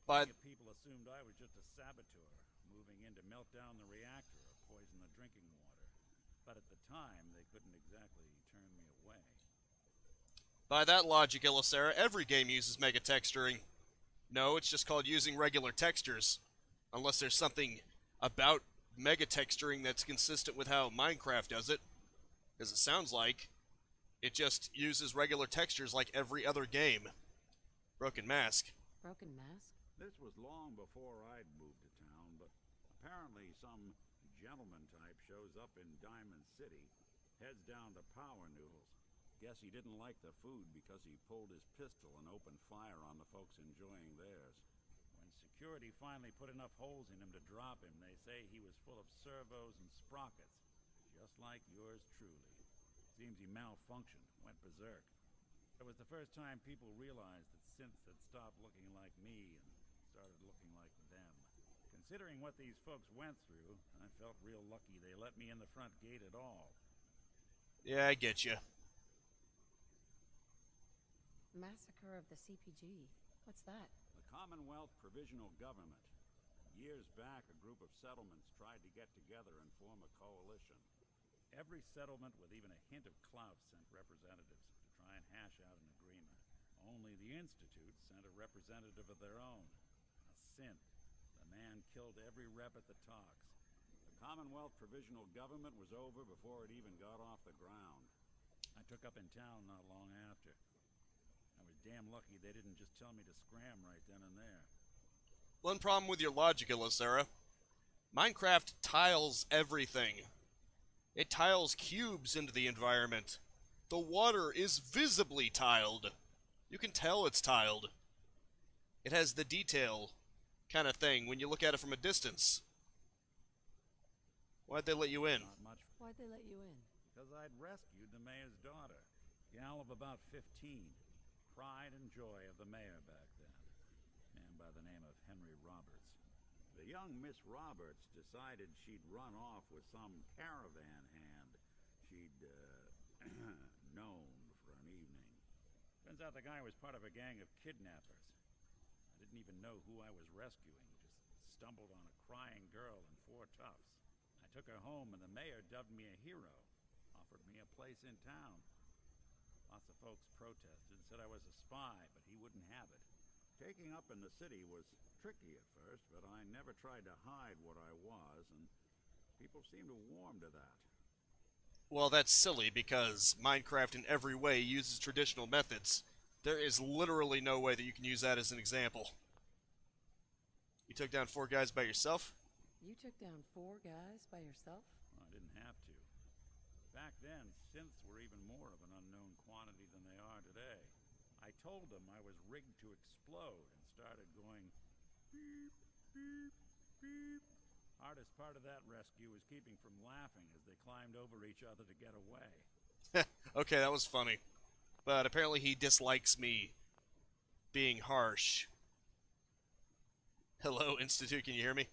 But Many people assumed I was just a saboteur, moving in to melt down the reactor or poison the drinking water. But at the time, they couldn't exactly turn me away. by that logic, Illicera, every game uses mega texturing. No, it's just called using regular textures. Unless there's something about mega texturing that's consistent with how Minecraft does it. Because it sounds like it just uses regular textures like every other game. Broken Mask. Broken Mask? This was long before I'd moved to town, but apparently some gentleman type shows up in Diamond City, heads down to Power Noodles. Guess he didn't like the food because he pulled his pistol and opened fire on the folks enjoying theirs. When security finally put enough holes in him to drop him, they say he was full of servos and sprockets, just like yours truly. Seems he malfunctioned, went berserk. It was the first time people realized that synths had stopped looking like me and started looking like them. Considering what these folks went through, I felt real lucky they let me in the front gate at all. Yeah, I get you. Massacre of the CPG. What's that? The Commonwealth Provisional Government. Years back, a group of settlements tried to get together and form a coalition. Every settlement with even a hint of clout sent representatives to try and hash out an agreement. Only the Institute sent a representative of their own, a synth. The man killed every rep at the talks. The Commonwealth Provisional Government was over before it even got off the ground. I took up in town not long after. I was damn lucky they didn't just tell me to scram right then and there. One problem with your logic, Illicera. Minecraft tiles everything. It tiles cubes into the environment. The water is visibly tiled. You can tell it's tiled. It has the detail kind of thing when you look at it from a distance. Why'd they let you in? Not much. Why'd they let you in? Because I'd rescued the mayor's daughter. Gal of about 15. Pride and joy of the mayor back then. Man by the name of Henry Roberts. The young Miss Roberts decided she'd run off with some caravan hand she'd known for an evening. Turns out the guy was part of a gang of kidnappers. I didn't even know who I was rescuing. Just stumbled on a crying girl and 4 toughs. I took her home and the mayor dubbed me a hero. Offered me a place in town. Lots of folks protested, said I was a spy, but he wouldn't have it. Taking up in the city was tricky at first, but I never tried to hide what I was, and people seemed to warm to that. Well, that's silly because Minecraft in every way uses traditional methods. There is literally no way that you can use that as an example. You took down 4 guys by yourself? You took down 4 guys by yourself? Well, I didn't have to. Back then, synths were even more of an unknown quantity than they are today. I told them I was rigged to explode and started going beep, beep, beep. Hardest part of that rescue was keeping from laughing as they climbed over each other to get away. Okay, that was funny. But apparently he dislikes me being harsh. Hello, Institute, can you hear me?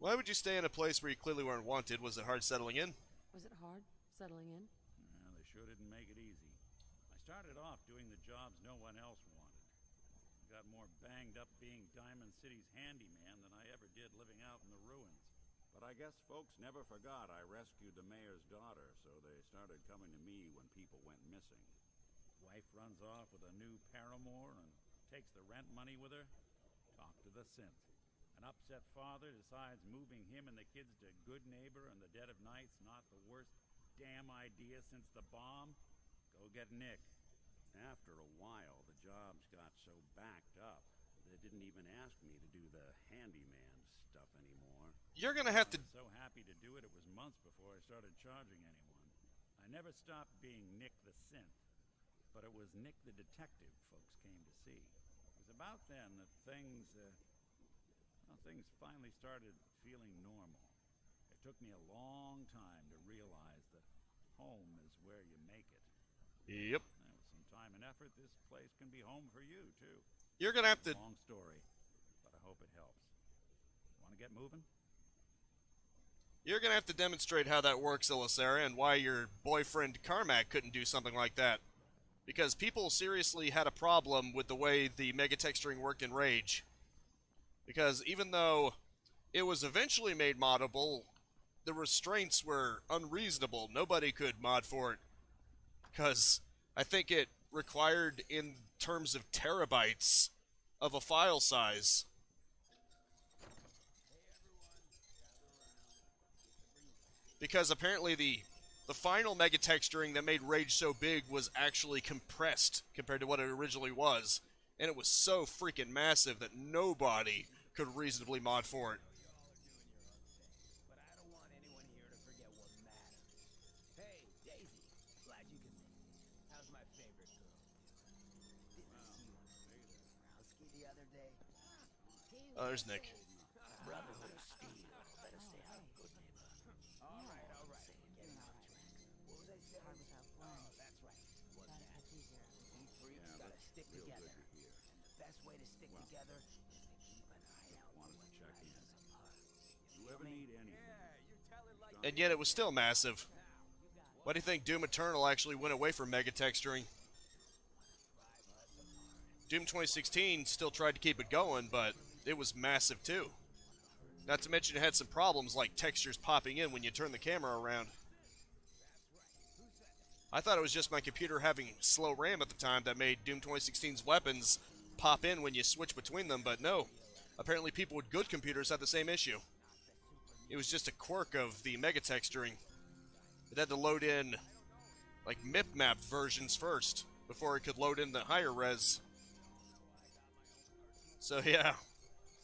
Why would you stay in a place where you clearly weren't wanted? Was it hard settling in? Was it hard settling in? Well, they sure didn't make it easy. I started off doing the jobs no one else wanted. I got more banged up being Diamond City's handyman than I ever did living out in the ruins. But I guess folks never forgot I rescued the mayor's daughter, so they started coming to me when people went missing. Wife runs off with a new paramour and takes the rent money with her. Talk to the synth. An upset father decides moving him and the kids to Good Neighbor in the dead of night's not the worst damn idea since the bomb. Go get Nick. After a while, the jobs got so backed up, they didn't even ask me to do the handyman stuff anymore. You're gonna have to... I was so happy to do it, it was months before I started charging anyone. I never stopped being Nick the Synth, but it was Nick the Detective folks came to see. It was about then that things things finally started feeling normal. It took me a long time to realize that home is where you make it. Yep. And with some time and effort, this place can be home for you, too. You're gonna have to... Long story, but I hope it helps. Want to get moving? You're gonna have to demonstrate how that works, Elisara, and why your boyfriend Carmack couldn't do something like that. Because people seriously had a problem with the way the megatexturing worked in Rage. Because even though it was eventually made moddable, the restraints were unreasonable. Nobody could mod for it. Because I think it required, in terms of terabytes of a file size. Because apparently the final megatexturing that made Rage so big was actually compressed compared to what it originally was. And it was so freaking massive that nobody could reasonably mod for it. But I don't want anyone here to forget what matters. Hey, Daisy, glad you can make it. How's my favorite girl? Didn't see you on Rowski the other day. Oh, there's Nick. Brotherhood of Steel. Better stay out of good neighbor. All right. We're getting off track. What was I saying? Oh, that's right. What matters? We freaks gotta stick together. And the best way to stick together is to keep an eye out for what drives us apart. You ever need anything? And yet it was still massive. Why do you think Doom Eternal actually went away from megatexturing? Doom 2016 still tried to keep it going, but it was massive too. Not to mention it had some problems like textures popping in when you turn the camera around. I thought it was just my computer having slow RAM at the time that made Doom 2016's weapons pop in when you switch between them, but no. Apparently people with good computers had the same issue. It was just a quirk of the megatexturing. It had to load in like MIP-map versions first before it could load in the higher res. So yeah,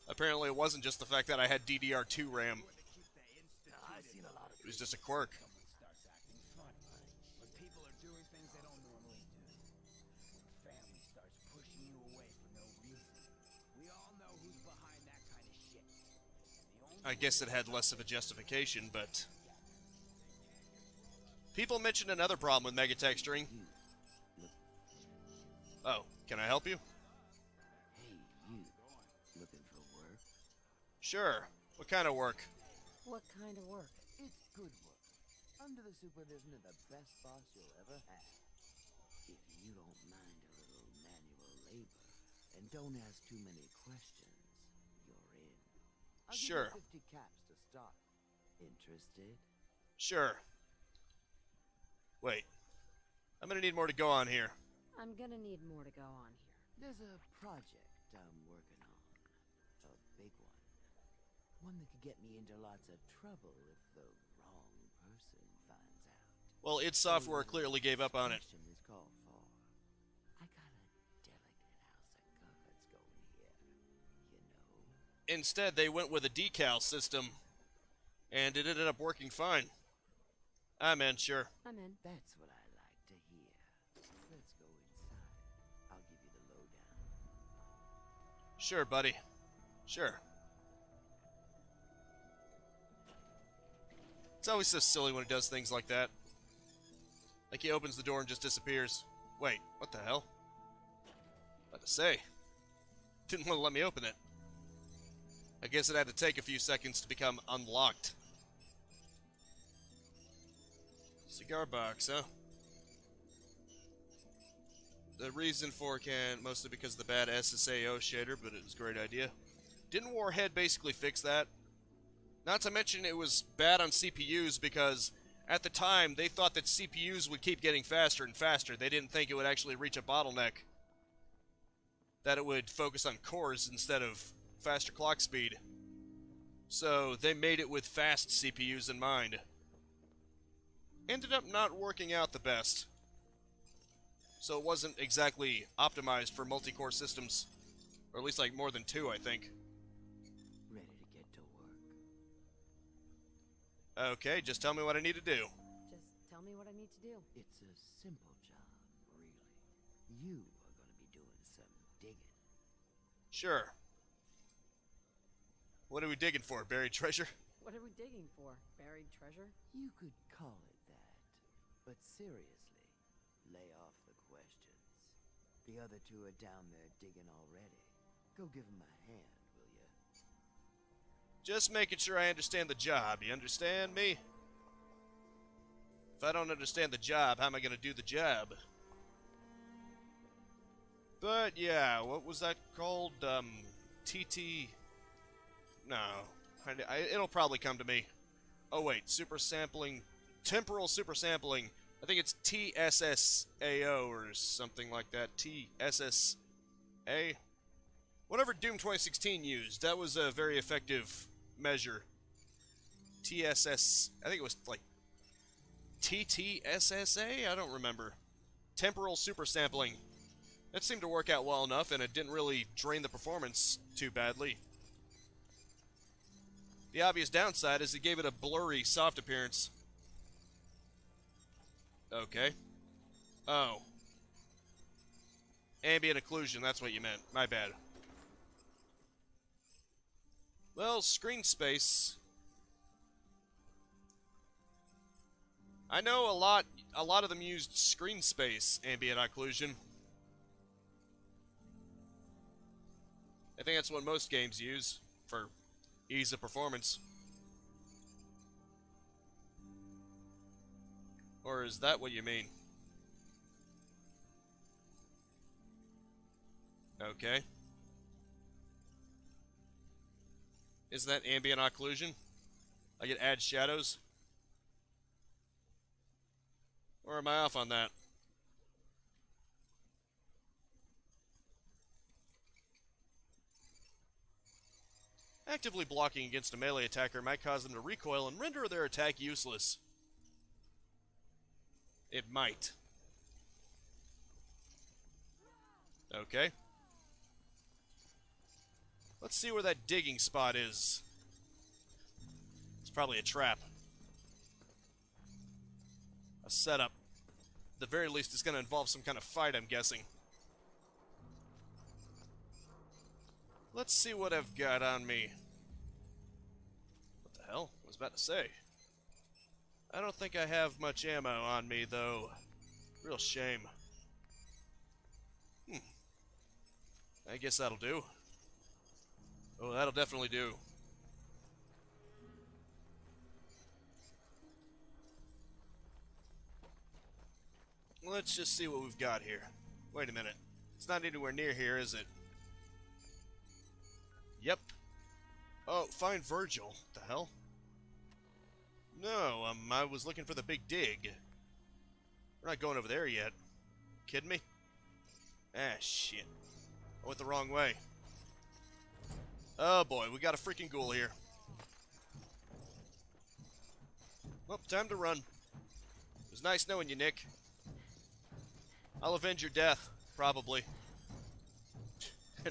apparently it wasn't just the fact that I had DDR2 RAM. It was just a quirk. When people are doing things they don't normally do. When family starts pushing you away for no reason. We all know who's behind that kind of shit. I guess it had less of a justification, but... People mentioned another problem with megatexturing. Oh, can I help you? Hey, you. Looking for work? Sure. What kind of work? What kind of work? It's good work. Under the supervision of the best boss you'll ever have. If you don't mind a little manual labor, and don't ask too many questions, you're in. I'll Sure. give you 50 caps to start. Interested? Sure. Wait. I'm gonna need more to go on here. I'm gonna need more to go on here. There's a project I'm working on. A big one. One that could get me into lots of trouble if the wrong person finds out. Well, id Software clearly gave up on it. Discretion is called for. I got a delicate house of cards going here, you know. Instead, they went with a decal system, and it ended up working fine. I'm in, sure. I'm in. That's what I like to hear. Let's go inside. I'll give you the lowdown. Sure, buddy. Sure. It's always so silly when it does things like that. Like he opens the door and just disappears. Wait, what the hell? What to say? Didn't want to let me open it. I guess it had to take a few seconds to become unlocked. Cigar box, huh? The reason for can mostly because of the bad SSAO shader, but it was a great idea. Didn't Warhead basically fix that? Not to mention it was bad on CPUs because at the time they thought that CPUs would keep getting faster and faster. They didn't think it would actually reach a bottleneck. That it would focus on cores instead of faster clock speed. So they made it with fast CPUs in mind. Ended up not working out the best. So it wasn't exactly optimized for multi-core systems. Or at least like more than two, I think. Ready to get to work. Okay, just tell me what I need to do. Just tell me what I need to do. It's a simple job, really. You are going to be doing some digging. Sure. What are we digging for? Buried treasure? What are we digging for? Buried treasure? You could call it that. But seriously, lay off the questions. The other two are down there digging already. Go give them a hand, will ya? Just making sure I understand the job. You understand me? If I don't understand the job, how am I going to do the job? But yeah, what was that called? TT... No. It'll probably come to me. Oh wait, super sampling... Temporal super sampling. I think it's TSSAO or something like that. TSSA? Whatever Doom 2016 used, that was a very effective measure. TSS... I think it was like... TTSSA? I don't remember. Temporal super sampling. That seemed to work out well enough, and it didn't really drain the performance too badly. The obvious downside is it gave it a blurry, soft appearance. Okay. Oh. Ambient occlusion, that's what you meant. My bad. Well, screen space. I know a lot of them used screen space ambient occlusion. I think that's what most games use for ease of performance. Or is that what you mean? Okay. Isn't that ambient occlusion? Like it adds shadows? Or am I off on that? Actively blocking against a melee attacker might cause them to recoil and render their attack useless. It might. Okay. Let's see where that digging spot is. It's probably a trap. A setup. At the very least, it's going to involve some kind of fight, I'm guessing. Let's see what I've got on me. What the hell? I was about to say. I don't think I have much ammo on me, though. Real shame. I guess that'll do. Oh, that'll definitely do. Let's just see what we've got here. Wait a minute. It's not anywhere near here, is it? Yep. Oh, find Virgil. What the hell? No, I was looking for the big dig. We're not going over there yet. Kidding me? Ah, shit. I went the wrong way. Oh boy, we got a freaking ghoul here. Well, time to run. It was nice knowing you, Nick. I'll avenge your death, probably.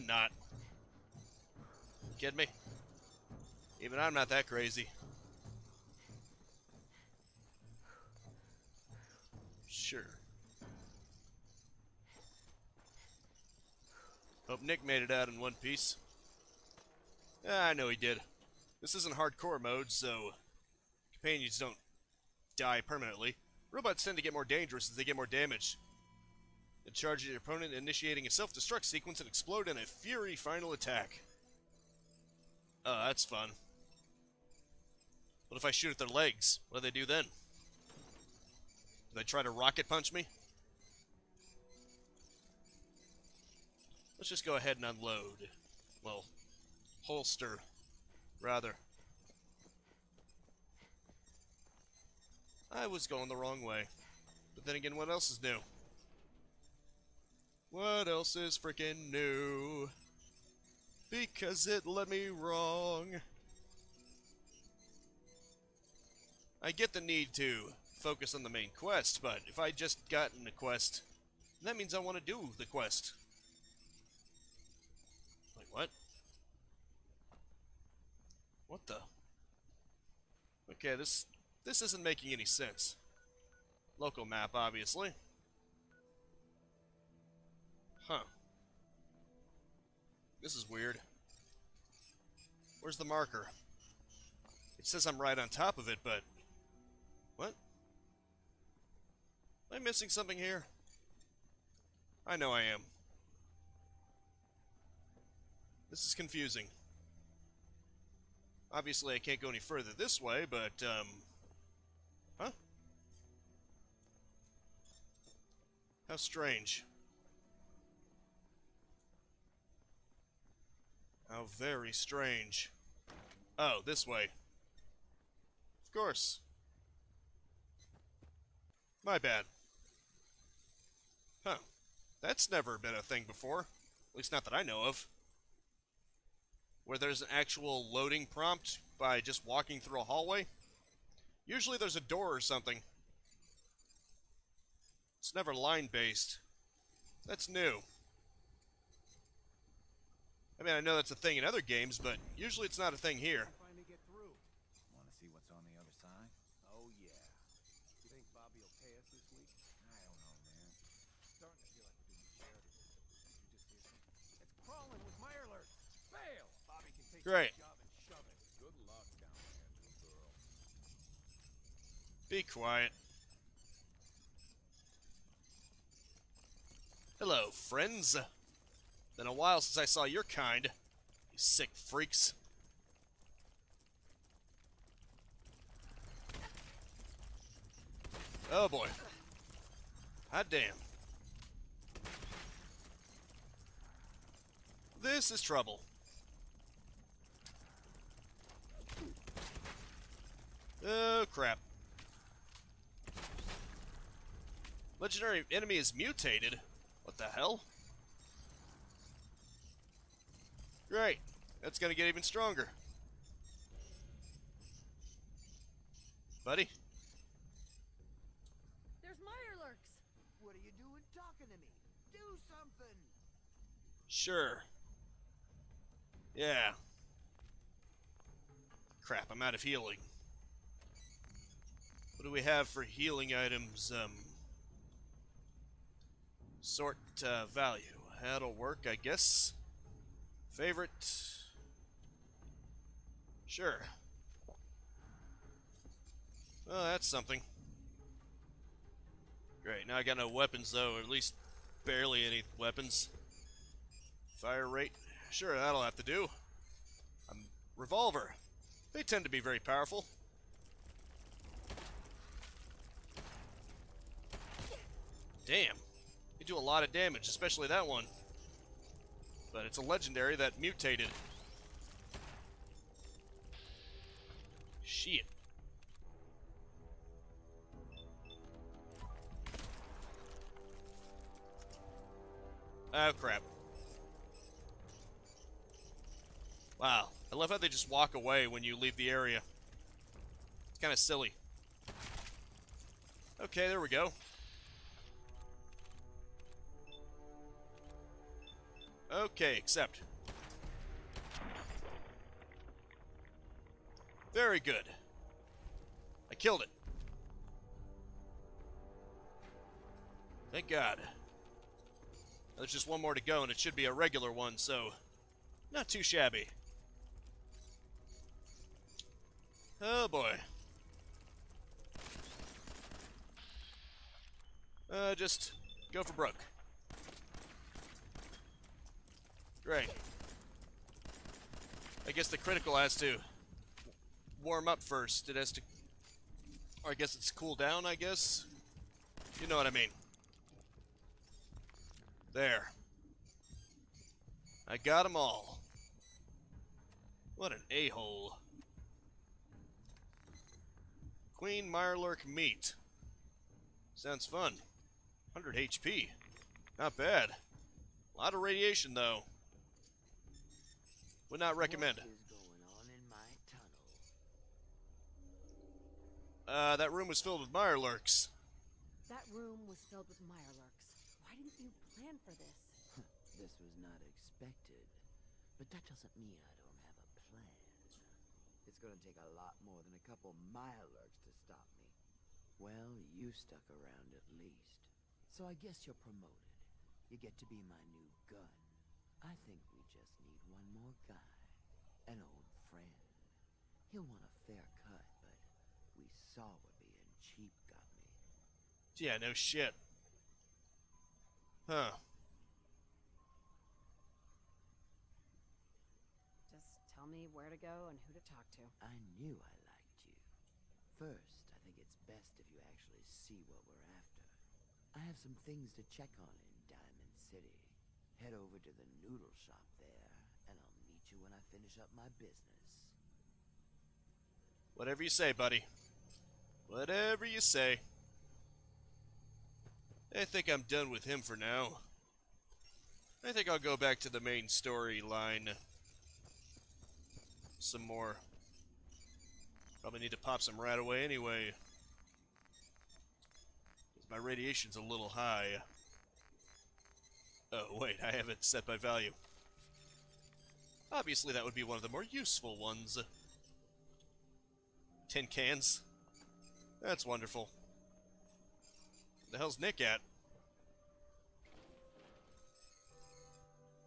Not. Kidding me? Even I'm not that crazy. Sure. Hope Nick made it out in one piece. I know he did. This isn't hardcore mode, so companions don't die permanently. Robots tend to get more dangerous as they get more damage. It charges your opponent, initiating a self-destruct sequence and explode in a fury final attack. Oh, that's fun. What if I shoot at their legs? What do they do then? Do they try to rocket punch me? Let's just go ahead and unload. Well, holster, rather. I was going the wrong way. But then again, what else is new? What else is freaking new? Because it led me wrong. I get the need to focus on the main quest, but if I just gotten a quest, that means I want to do the quest. Wait, what? What the? Okay, this isn't making any sense. Local map, obviously. Huh. This is weird. Where's the marker? It says I'm right on top of it, but... What? Am I missing something here? I know I am. This is confusing. Obviously, I can't go any further this way, but, Huh? How strange. How very strange. Oh, this way. Of course. My bad. Huh. That's never been a thing before. At least not that I know of. Where there's an actual loading prompt by just walking through a hallway. Usually there's a door or something. It's never line-based. That's new. I mean, I know that's a thing in other games, but usually it's not a thing here. Finally get through. Want to see what's on the other side? Oh yeah. You think Bobby will pay us this week? I don't know, man. Starting to feel like we're doing charity. You just hear something? It's crawling with Mirelurk. Fail. Bobby can take Great. the job and shove it. Good luck down there, little girl. Be quiet. Hello, friends. Been a while since I saw your kind. You sick freaks. Oh boy. Hot damn. This is trouble. Oh crap. Legendary enemy is mutated. What the hell? Great. That's gonna get even stronger. Buddy? There's Mirelurks. What are you doing talking to me? Do something! Sure. Yeah. Crap, I'm out of healing. What do we have for healing items? Sort value. That'll work, I guess. Favorite. Sure. Oh, that's something. Great, now I got no weapons though, or at least barely any weapons. Fire rate. Sure, that'll have to do. Revolver. They tend to be very powerful. Damn. They do a lot of damage, especially that one. But it's a legendary that mutated. Shit. Oh, crap. Wow. I love how they just walk away when you leave the area. It's kind of silly. Okay, there we go. Okay, accept. Very good. I killed it. Thank God. There's just one more to go, and it should be a regular one, so not too shabby. Oh boy. Just go for broke. Great. I guess the critical has to warm up first. It has to... Or I guess it's cool down, I guess? You know what I mean. There. I got them all. What an a-hole. Queen Mirelurk meat. Sounds fun. 100 HP. Not bad. A lot of radiation, though. Would not recommend. What is going on in my tunnel? That room was filled with Mirelurks. That room was filled with Mirelurks. Why didn't you plan for this? This was not expected, but that doesn't mean I don't have a plan. It's gonna take a lot more than a couple Mirelurks to stop me. Well, you stuck around at least, so I guess you're promoted. You get to be my new gun. I think we just need one more guy, an old friend. He'll want a fair cut, but we saw what being cheap got me. Yeah, no shit. Huh. Just tell me where to go and who to talk to. I knew I liked you. First, I think it's best if you actually see what we're after. I have some things to check on in Diamond City. Head over to the noodle shop there, and I'll meet you when I finish up my business. Whatever you say, buddy. Whatever you say. I think I'm done with him for now. I think I'll go back to the main storyline some more. Probably need to pop some right away anyway. Because my radiation's a little high. Oh, wait, I have it set by value. Obviously, that would be one of the more useful ones. Tin cans. That's wonderful. Where the hell's Nick at?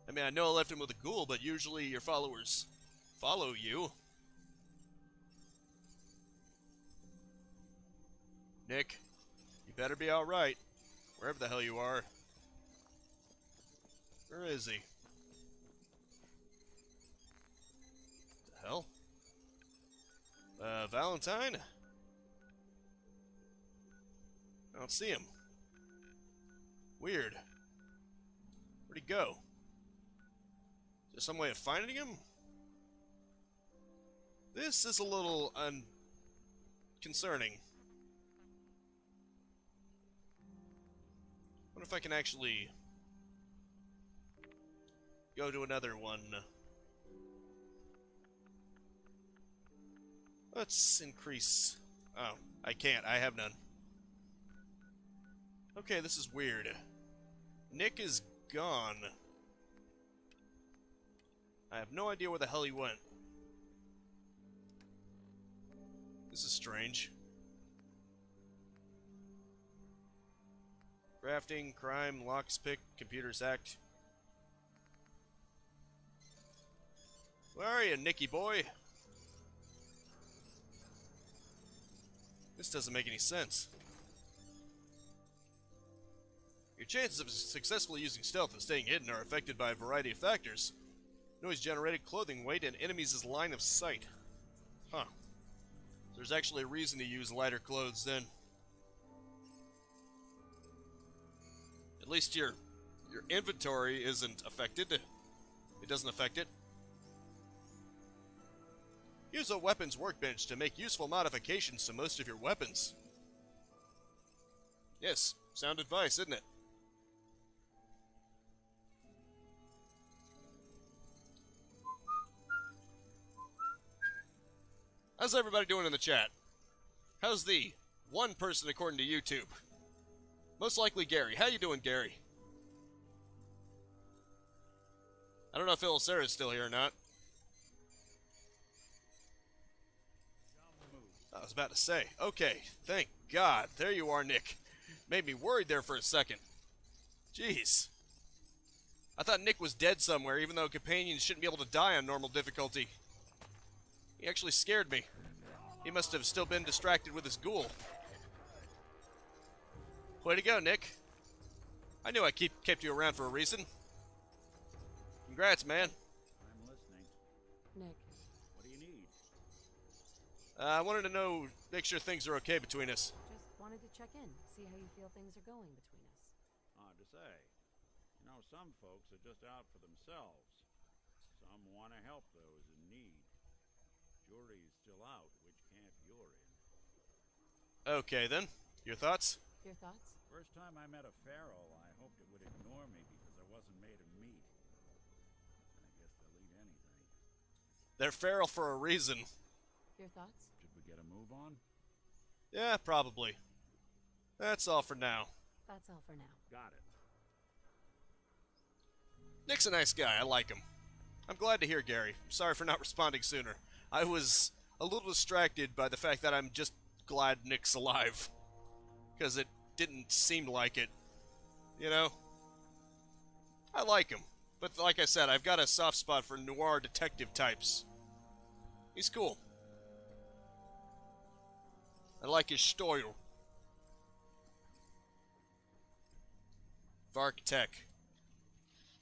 I mean, I know I left him with a ghoul, but usually your followers follow you. Nick, you better be alright. Wherever the hell you are. Where is he? What the hell? Valentine? I don't see him. Weird. Where'd he go? Is there some way of finding him? This is a little concerning. What if I can actually go to another one? Let's increase. Oh, I can't. I have none. Okay, this is weird. Nick is gone. I have no idea where the hell he went. This is strange. Crafting, crime, locks pick, computers hacked. Where are you, Nicky boy? This doesn't make any sense. Your chances of successfully using stealth and staying hidden are affected by a variety of factors. Noise-generated clothing weight and enemies' line of sight. Huh. There's actually a reason to use lighter clothes then. At least your inventory isn't affected. It doesn't affect it. Use a weapons workbench to make useful modifications to most of your weapons. Yes, sound advice, isn't it? How's everybody doing in the chat? How's the one person according to YouTube? Most likely Gary. How you doing, Gary? I don't know if Phil Sarah's still here or not. I was about to say. Okay, thank God. There you are, Nick. Made me worried there for a second. Jeez. I thought Nick was dead somewhere, even though companions shouldn't be able to die on normal difficulty. He actually scared me. He must have still been distracted with his ghoul. Way to go, Nick. I knew I kept you around for a reason. Congrats, man. I'm listening. Nick. What do you need? I wanted to know, make sure things are okay between us. Just wanted to check in, see how you feel things are going between us. Hard to say. You know, some folks are just out for themselves. Some want to help those in need. Jury's still out which camp you're in. Okay, then. Your thoughts? Your thoughts? First time I met a feral, I hoped it would ignore me because I wasn't made of meat. I guess they'll eat anything. They're feral for a reason. Your thoughts? Should we get a move on? Yeah, probably. That's all for now. That's all for now. Got it. Nick's a nice guy. I like him. I'm glad to hear, Gary. I'm sorry for not responding sooner. I was a little distracted by the fact that I'm just glad Nick's alive. Because it didn't seem like it. You know? I like him. But like I said, I've got a soft spot for noir detective types. He's cool. I like his style. Vark Tech.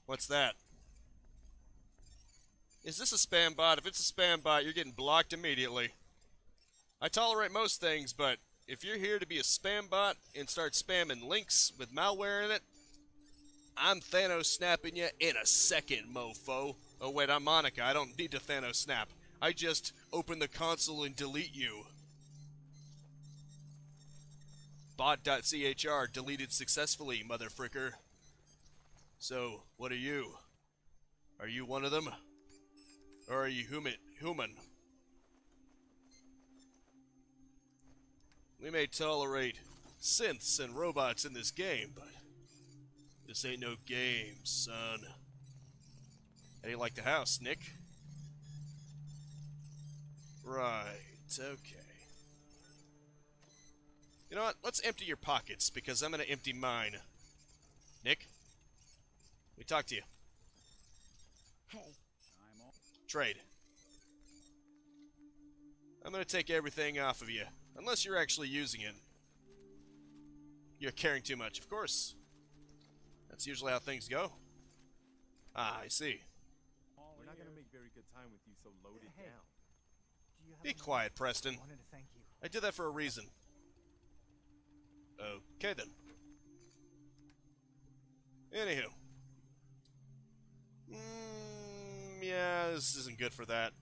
What's that? Is this a spam bot? If it's a spam bot, you're getting blocked immediately. I tolerate most things, but if you're here to be a spam bot and start spamming links with malware in it, I'm Thanos snapping you in a second, mofo. Oh wait, I'm Monica. I don't need to Thanos snap. I just open the console and delete you. Bot.chr deleted successfully, motherfricker. So, what are you? Are you one of them? Or are you human? We may tolerate synths and robots in this game, but this ain't no game, son. How do you like the house, Nick? Right, okay. You know what? Let's empty your pockets, because I'm gonna empty mine. Nick? We talk to you. Hey. Trade. I'm gonna take everything off of you, unless you're actually using it. You're caring too much, of course. That's usually how things go. Ah, I see. We're not gonna make very good time with you so loaded down. Be quiet, Preston. I wanted to thank you. I did that for a reason. Okay, then. Anywho. Yeah, this isn't good for that.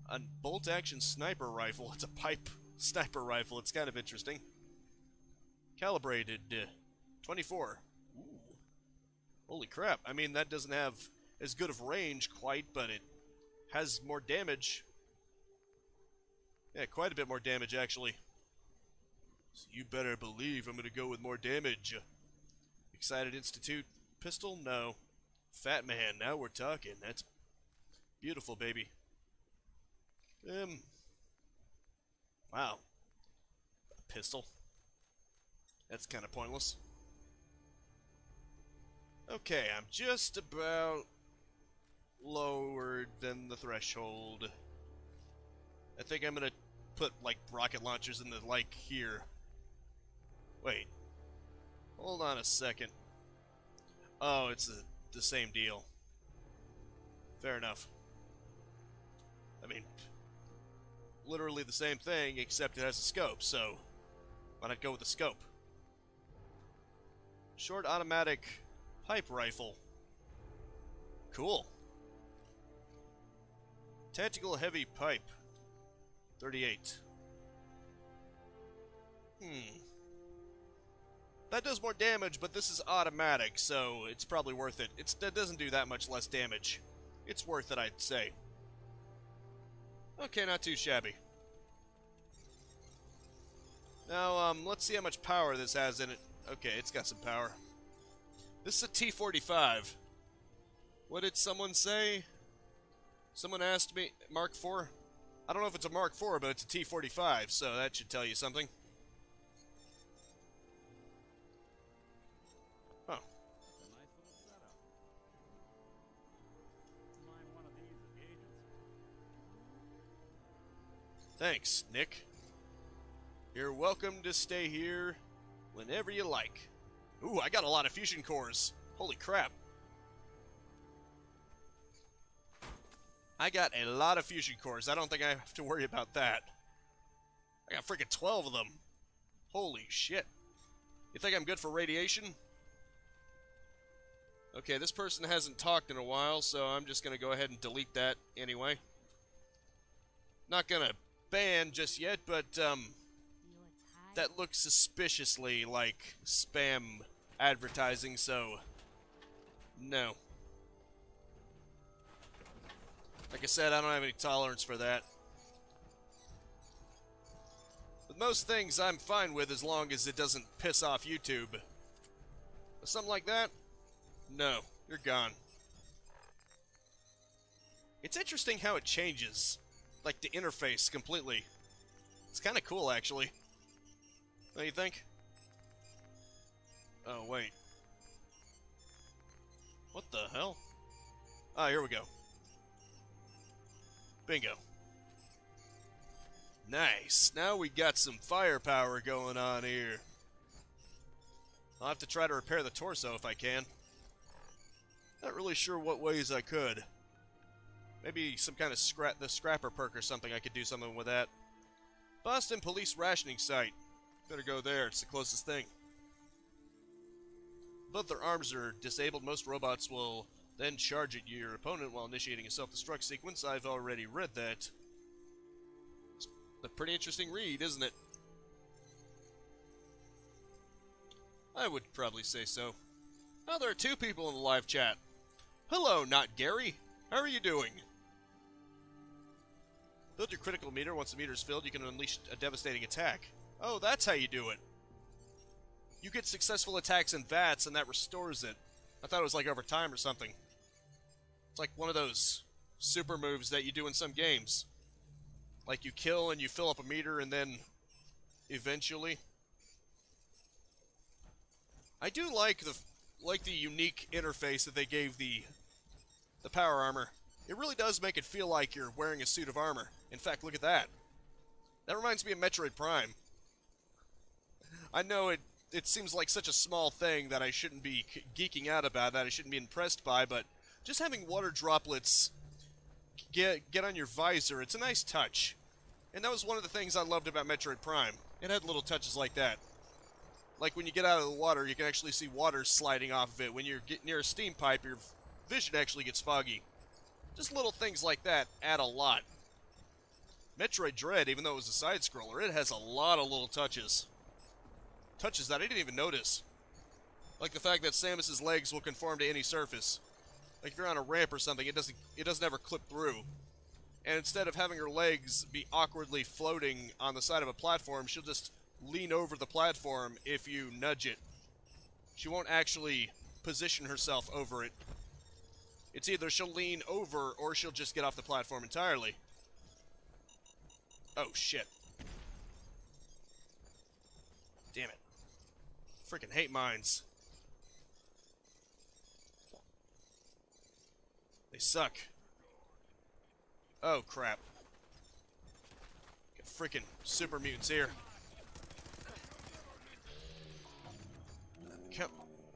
A bolt-action sniper rifle. It's a pipe sniper rifle. It's kind of interesting. Calibrated 24. Ooh. Holy crap. I mean, that doesn't have as good of range quite, but it has more damage. Yeah, quite a bit more damage, actually. So you better believe I'm going to go with more damage. Excited Institute pistol? No. Fat man, now we're talking. That's beautiful, baby. Wow. A pistol? That's kind of pointless. Okay, I'm just about lower than the threshold. I think I'm gonna put, like, rocket launchers in the, like, here. Wait. Hold on a second. Oh, it's the same deal. Fair enough. I mean, literally the same thing, except it has a scope, so why not go with the scope? Short automatic pipe rifle. Cool. Tactical heavy pipe. 38. That does more damage, but this is automatic, so it's probably worth it. That doesn't do that much less damage. It's worth it, I'd say. Okay, not too shabby. Now, let's see how much power this has in it. Okay, it's got some power. This is a T-45. What did someone say? Someone asked me, Mark IV? I don't know if it's a Mark IV, but it's a T-45, so that should tell you something. Huh. It's a nice little setup. Mind one of these as agents. Thanks, Nick. You're welcome to stay here whenever you like. Ooh, I got a lot of fusion cores. Holy crap. I got a lot of fusion cores. I don't think I have to worry about that. I got freaking 12 of them. Holy shit. You think I'm good for radiation? Okay, this person hasn't talked in a while, so I'm just going to go ahead and delete that anyway. Not going to ban just yet, but that looks suspiciously like spam advertising, so no. Like I said, I don't have any tolerance for that. With most things, I'm fine with as long as it doesn't piss off YouTube. But something like that? No, you're gone. It's interesting how it changes. Like the interface completely. It's kind of cool, actually. Don't you think? Oh, wait. What the hell? Ah, here we go. Bingo. Nice. Now we got some firepower going on here. I'll have to try to repair the torso if I can. Not really sure what ways I could. Maybe some kind of the scrapper perk or something. I could do something with that. Boston Police Rationing Site. Better go there. It's the closest thing. Both their arms are disabled. Most robots will then charge at your opponent while initiating a self-destruct sequence. I've already read that. It's a pretty interesting read, isn't it? I would probably say so. Oh, there are 2 people in the live chat. Hello, not Gary. How are you doing? Build your critical meter. Once the meter is filled, you can unleash a devastating attack. Oh, that's how you do it. You get successful attacks in VATS, and that restores it. I thought it was like over time or something. It's like one of those super moves that you do in some games. Like you kill and you fill up a meter, and then eventually... I do like the unique interface that they gave the power armor. It really does make it feel like you're wearing a suit of armor. In fact, look at that. That reminds me of Metroid Prime. I know it seems like such a small thing that I shouldn't be geeking out about, that I shouldn't be impressed by, but just having water droplets get on your visor, it's a nice touch. And that was one of the things I loved about Metroid Prime. It had little touches like that. Like when you get out of the water, you can actually see water sliding off of it. When you're near a steam pipe, your vision actually gets foggy. Just little things like that add a lot. Metroid Dread, even though it was a side-scroller, it has a lot of little touches. Touches that I didn't even notice. Like the fact that Samus's legs will conform to any surface. Like if you're on a ramp or something, it doesn't ever clip through. And instead of having her legs be awkwardly floating on the side of a platform, she'll just lean over the platform if you nudge it. She won't actually position herself over it. It's either she'll lean over or she'll just get off the platform entirely. Oh, shit. Damn it. Freaking hate mines. They suck. Oh, crap. Got freaking super mutants here.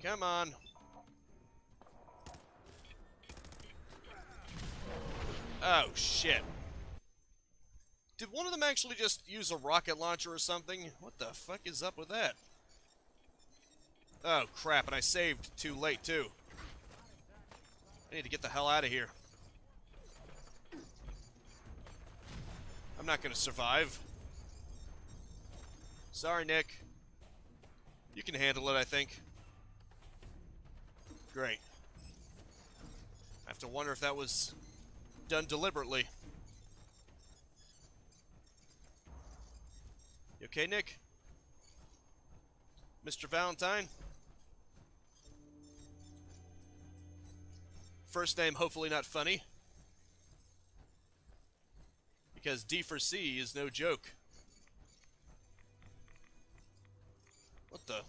Come on. Oh, shit. Did one of them actually just use a rocket launcher or something? What the fuck is up with that? Oh, crap, and I saved too late, too. I need to get the hell out of here. I'm not gonna survive. Sorry, Nick. You can handle it, I think. Great. I have to wonder if that was done deliberately. You okay, Nick? Mr. Valentine? First name hopefully not funny. Because D for C is no joke. What the?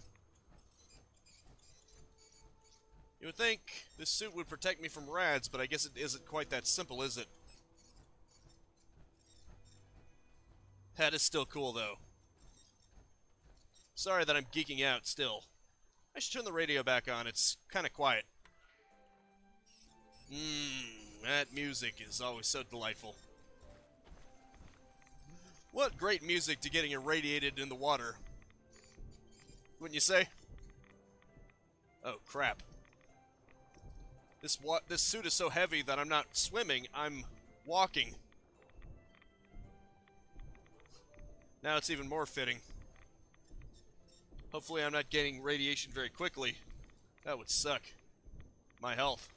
You would think this suit would protect me from rads, but I guess it isn't quite that simple, is it? That is still cool, though. Sorry that I'm geeking out still. I should turn the radio back on. It's kind of quiet. That music is always so delightful. What great music to getting irradiated in the water. Wouldn't you say? Oh, crap. This suit is so heavy that I'm not swimming, I'm walking. Now it's even more fitting. Hopefully I'm not getting radiation very quickly. That would suck. My health.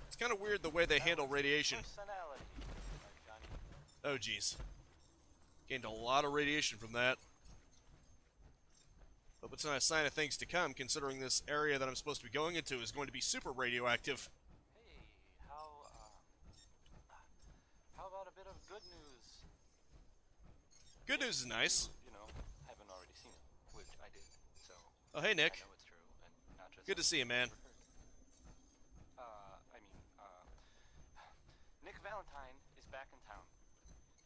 It's kind of weird the way they handle radiation. Oh, geez. Gained a lot of radiation from that. But it's not a sign of things to come, considering this area that I'm supposed to be going into is going to be super radioactive. Hey, how about a bit of good news? Good news is nice. You know, haven't already seen it, which I did, so... Oh, hey, Nick. I know it's true, and not just... Good to see you, man. Nick Valentine is back in town.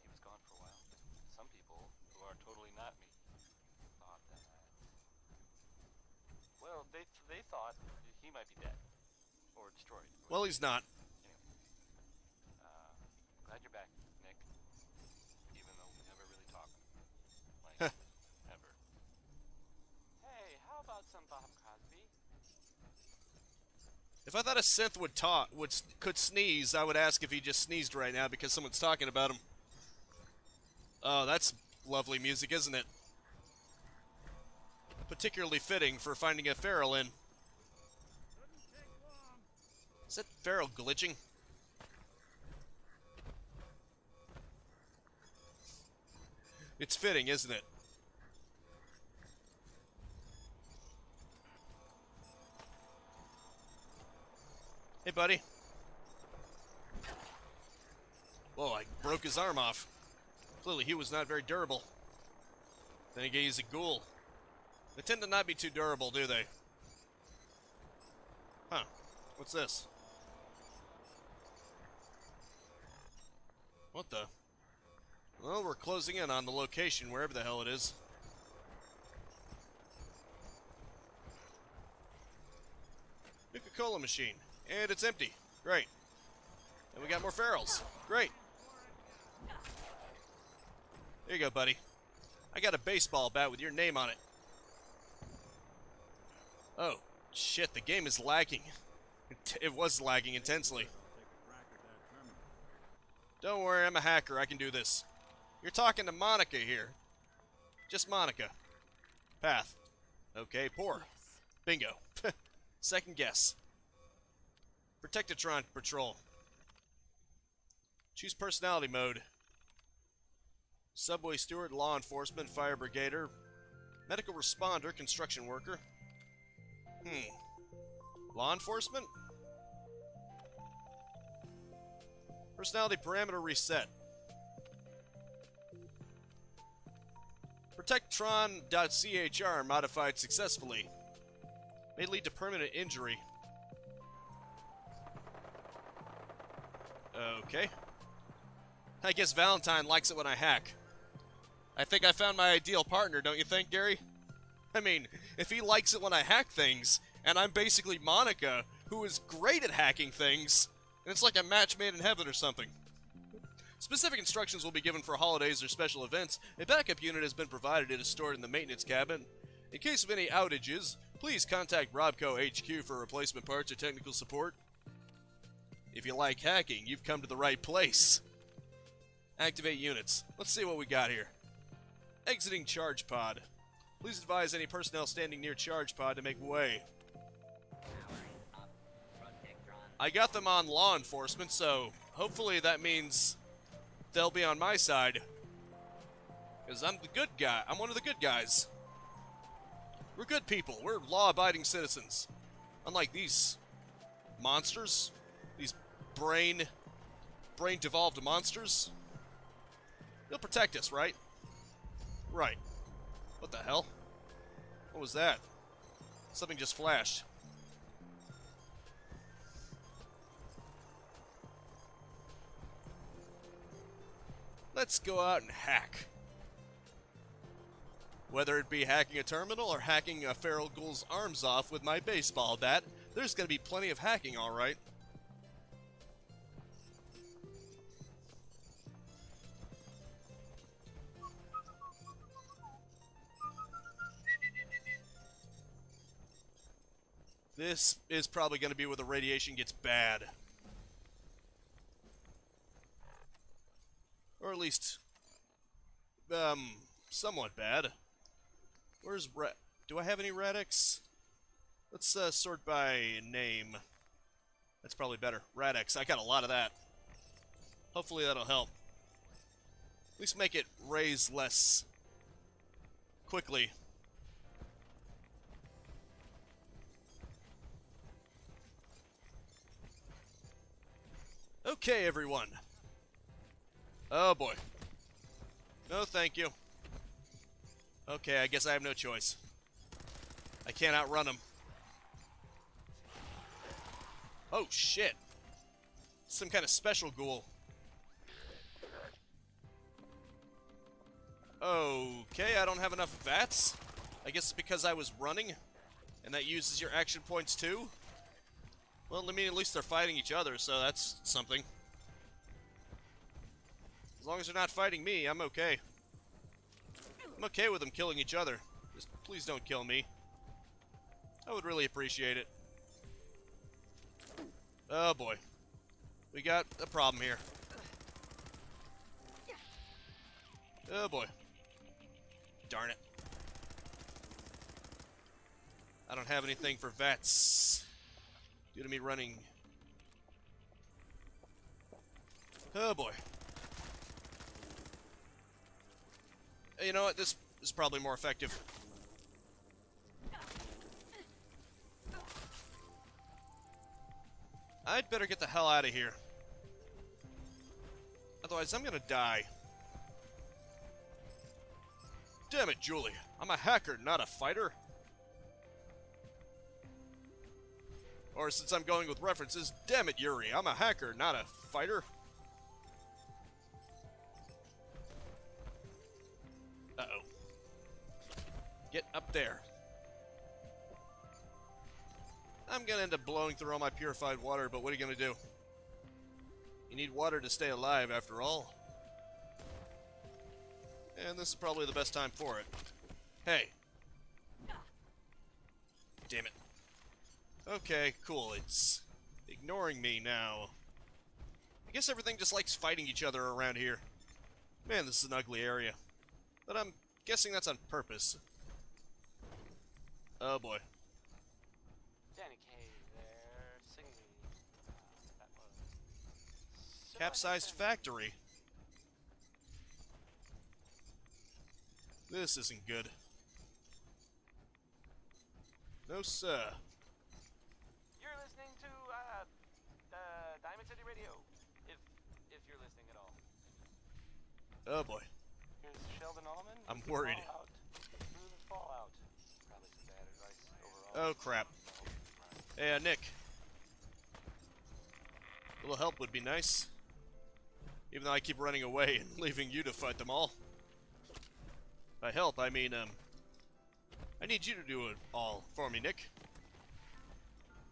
He was gone some people who are totally not me thought that. Well, they thought he might be dead or destroyed. Well, he's not. Glad you're back, Nick. Even though we never really talk, like ever. Hey, how about some Bob Cosby? If I thought a synth could sneeze, I would ask if he just sneezed right now because someone's talking about him. Oh, that's lovely music, isn't it? Particularly fitting for finding a feral in. Is that feral glitching? It's fitting, isn't it? Hey, buddy. Whoa, I broke his arm off. Clearly, he was not very durable. Then again, he's a ghoul. They tend to not be too durable, do they? Huh. What's this? What the? Well, we're closing in on the location, wherever the hell it is. Nuka-Cola machine. And it's empty. Great. And we got more ferals. Great. There you go, buddy. I got a baseball bat with your name on it. Oh, shit, the game is lagging. It was lagging intensely. Don't worry, I'm a hacker. I can do this. You're talking to Monica here. Just Monica. Path. Okay, poor. Yes. Bingo. Second guess. Protectatron patrol. Choose personality mode. Subway steward, law enforcement, fire brigader, medical responder, construction worker. Law enforcement? Personality parameter reset. Protectron.chr modified successfully. May lead to permanent injury. Okay. I guess Valentine likes it when I hack. I think I found my ideal partner, don't you think, Gary? I mean, if he likes it when I hack things, and I'm basically Monica, who is great at hacking things, and it's like a match made in heaven or something. Specific instructions will be given for holidays or special events. A backup unit has been provided. It is stored in the maintenance cabin. In case of any outages, please contact Robco HQ for replacement parts or technical support. If you like hacking, you've come to the right place. Activate units. Let's see what we got here. Exiting charge pod. Please advise any personnel standing near charge pod to make way. I got them on law enforcement, so hopefully that means they'll be on my side. Because I'm the good guy. I'm one of the good guys. We're good people. We're law-abiding citizens. Unlike these monsters. These brain-devolved monsters. They'll protect us, right? Right. What the hell? What was that? Something just flashed. Let's go out and hack. Whether it be hacking a terminal or hacking a feral ghoul's arms off with my baseball bat, there's gonna be plenty of hacking, alright. This is probably going to be where the radiation gets bad. Or at least, somewhat bad. Where's do I have any Radix? Let's sort by name. That's probably better. Radix, I got a lot of that. Hopefully that'll help. At least make it raise less quickly. Okay, everyone. Oh, boy. No, thank you. Okay, I guess I have no choice. I can't outrun him. Oh, shit. Some kind of special ghoul. Okay, I don't have enough VATS. I guess it's because I was running, and that uses your action points too. Well, I mean, at least they're fighting each other, so that's something. As long as they're not fighting me, I'm okay. I'm okay with them killing each other. Just please don't kill me. I would really appreciate it. Oh boy. We got a problem here. Oh boy. Darn it. I don't have anything for VATS due to me running. Oh boy. You know what? This is probably more effective. I'd better get the hell out of here. Otherwise, I'm gonna die. Damn it, Julie. I'm a hacker, not a fighter. Or since I'm going with references, damn it, Yuri. I'm a hacker, not a fighter. Uh-oh. Get up there. I'm gonna end up blowing through all my purified water, but what are you gonna do? You need water to stay alive, after all. And this is probably the best time for it. Hey. Damn it. Okay, cool. It's ignoring me now. I guess everything just likes fighting each other around here. Man, this is an ugly area. But I'm guessing that's on purpose. Oh boy. Danny Kaye there, singing. That was so Capsized factory. This isn't good. No, sir. You're listening to Diamond City Radio, if you're listening at all. Oh boy. Here's Sheldon Allman. I'm worried. Through the fallout. Probably some bad advice overall. Oh crap. Hey, Nick. A little help would be nice. Even though I keep running away and leaving you to fight them all. By help, I mean, I need you to do it all for me, Nick.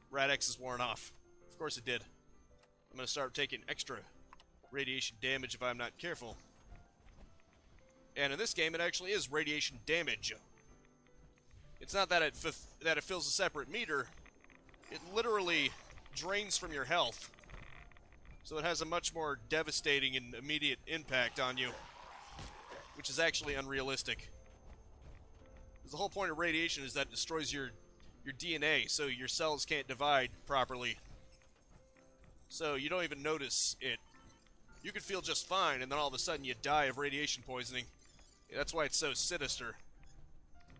Rad-X is worn off. Of course it did. I'm gonna start taking extra radiation damage if I'm not careful. And in this game, it actually is radiation damage. It's not that it fills a separate meter. It literally drains from your health. So it has a much more devastating and immediate impact on you. Which is actually unrealistic. Because the whole point of radiation is that it destroys your DNA, so your cells can't divide properly. So you don't even notice it. You could feel just fine, and then all of a sudden you die of radiation poisoning. That's why it's so sinister.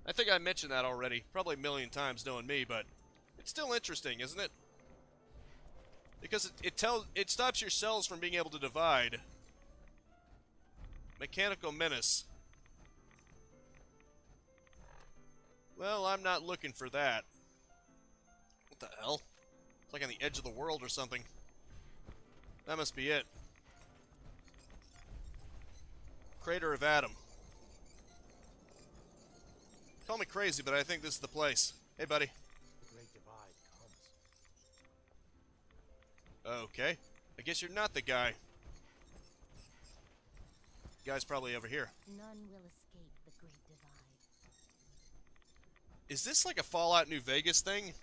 I think I mentioned that already, probably a million times knowing me, but it's still interesting, isn't it? Because it stops your cells from being able to divide. Mechanical menace. Well, I'm not looking for that. What the hell? It's like on the edge of the world or something. That must be it. Crater of Adam. Call me crazy, but I think this is the place. Hey, buddy. The Great Divide comes. Okay. I guess you're not the guy. The guy's probably over here. None will escape the Great Divide. Is this like a Fallout New Vegas thing?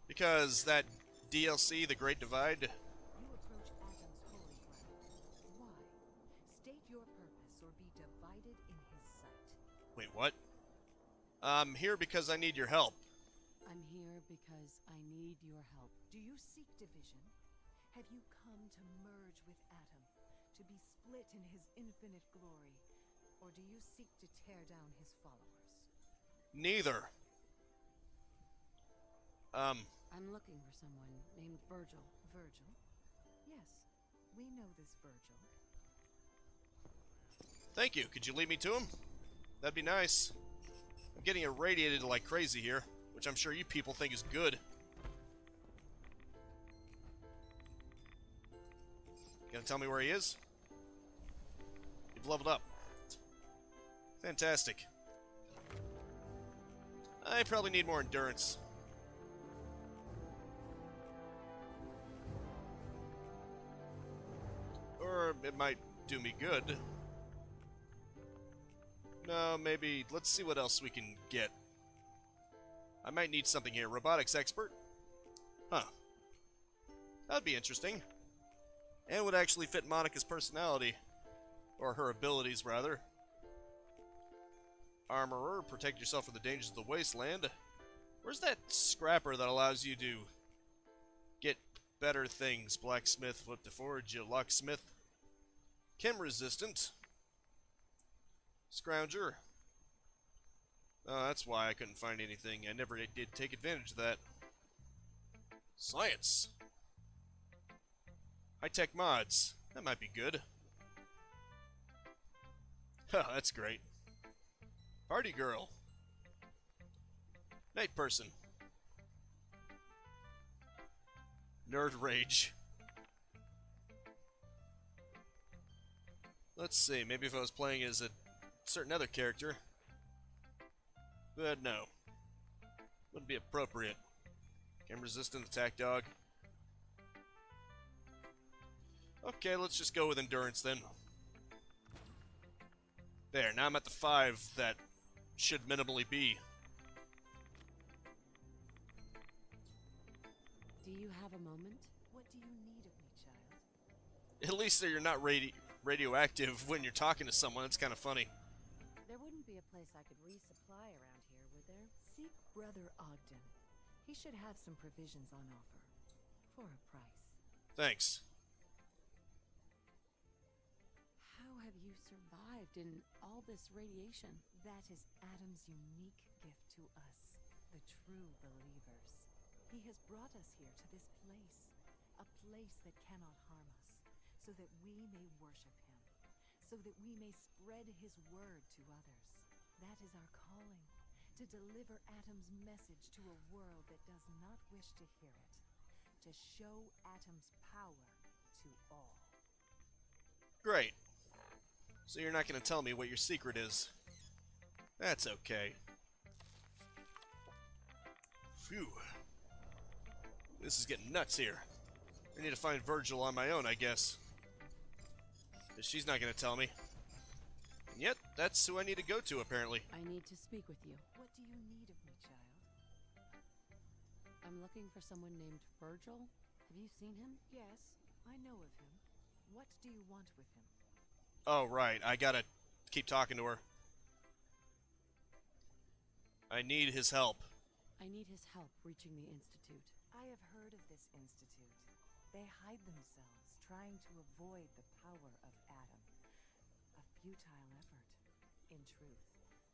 Because that DLC, The Great Divide... You approach Adam's holy ground. Why? State your purpose or be divided in his sight. Wait, what? I'm here because I need your help. I'm here because I need your help. Do you seek division? Have you come to merge with Adam, to be split in his infinite glory? Or do you seek to tear down his followers? Neither. I'm looking for someone named Virgil. Virgil? Yes, we know this Virgil. Thank you. Could you lead me to him? That'd be nice. I'm getting irradiated like crazy here, which I'm sure you people think is good. Gonna tell me where he is? You've leveled up. Fantastic. I probably need more endurance. Or it might do me good. No, maybe... Let's see what else we can get. I might need something here. Robotics expert? Huh. That'd be interesting. And would actually fit Monica's personality. Or her abilities, rather. Armorer, protect yourself from the dangers of the wasteland. Where's that scrapper that allows you to get better things? Blacksmith, flip to forge, locksmith. Chem resistant. Scrounger. Oh, that's why I couldn't find anything. I never did take advantage of that. Science. High-tech mods. That might be good. Huh, that's great. Party girl. Night person. Nerd rage. Let's see, maybe if I was playing as a certain other character. But no. Wouldn't be appropriate. Chem resistant attack dog. Okay, let's just go with endurance then. There, now I'm at the 5 that should minimally be. Do you have a moment? What do you need of me, child? At least you're not radioactive when you're talking to someone. It's kind of funny. There wouldn't be a place I could resupply around here, would there? Seek Brother Ogden. He should have some provisions on offer. For a price. Thanks. How have you survived in all this radiation? That is Adam's unique gift to us, the true believers. He has brought us here to this place, a place that cannot harm us, so that we may worship him, so that we may spread his word to others. That is our calling, to deliver Adam's message to a world that does not wish to hear it, to show Adam's power to all. Great. So you're not going to tell me what your secret is. That's okay. Phew. This is getting nuts here. I need to find Virgil on my own, I guess. Because she's not going to tell me. And yet, that's who I need to go to, apparently. I need to speak with you. What do you need of me, child? I'm looking for someone named Virgil. Have you seen him? Yes, I know of him. What do you want with him? Oh, right. I gotta keep talking to her. I need his help. I need his help reaching the Institute. I have heard of this institute. They hide themselves, trying to avoid the power of Adam. A futile effort. In truth,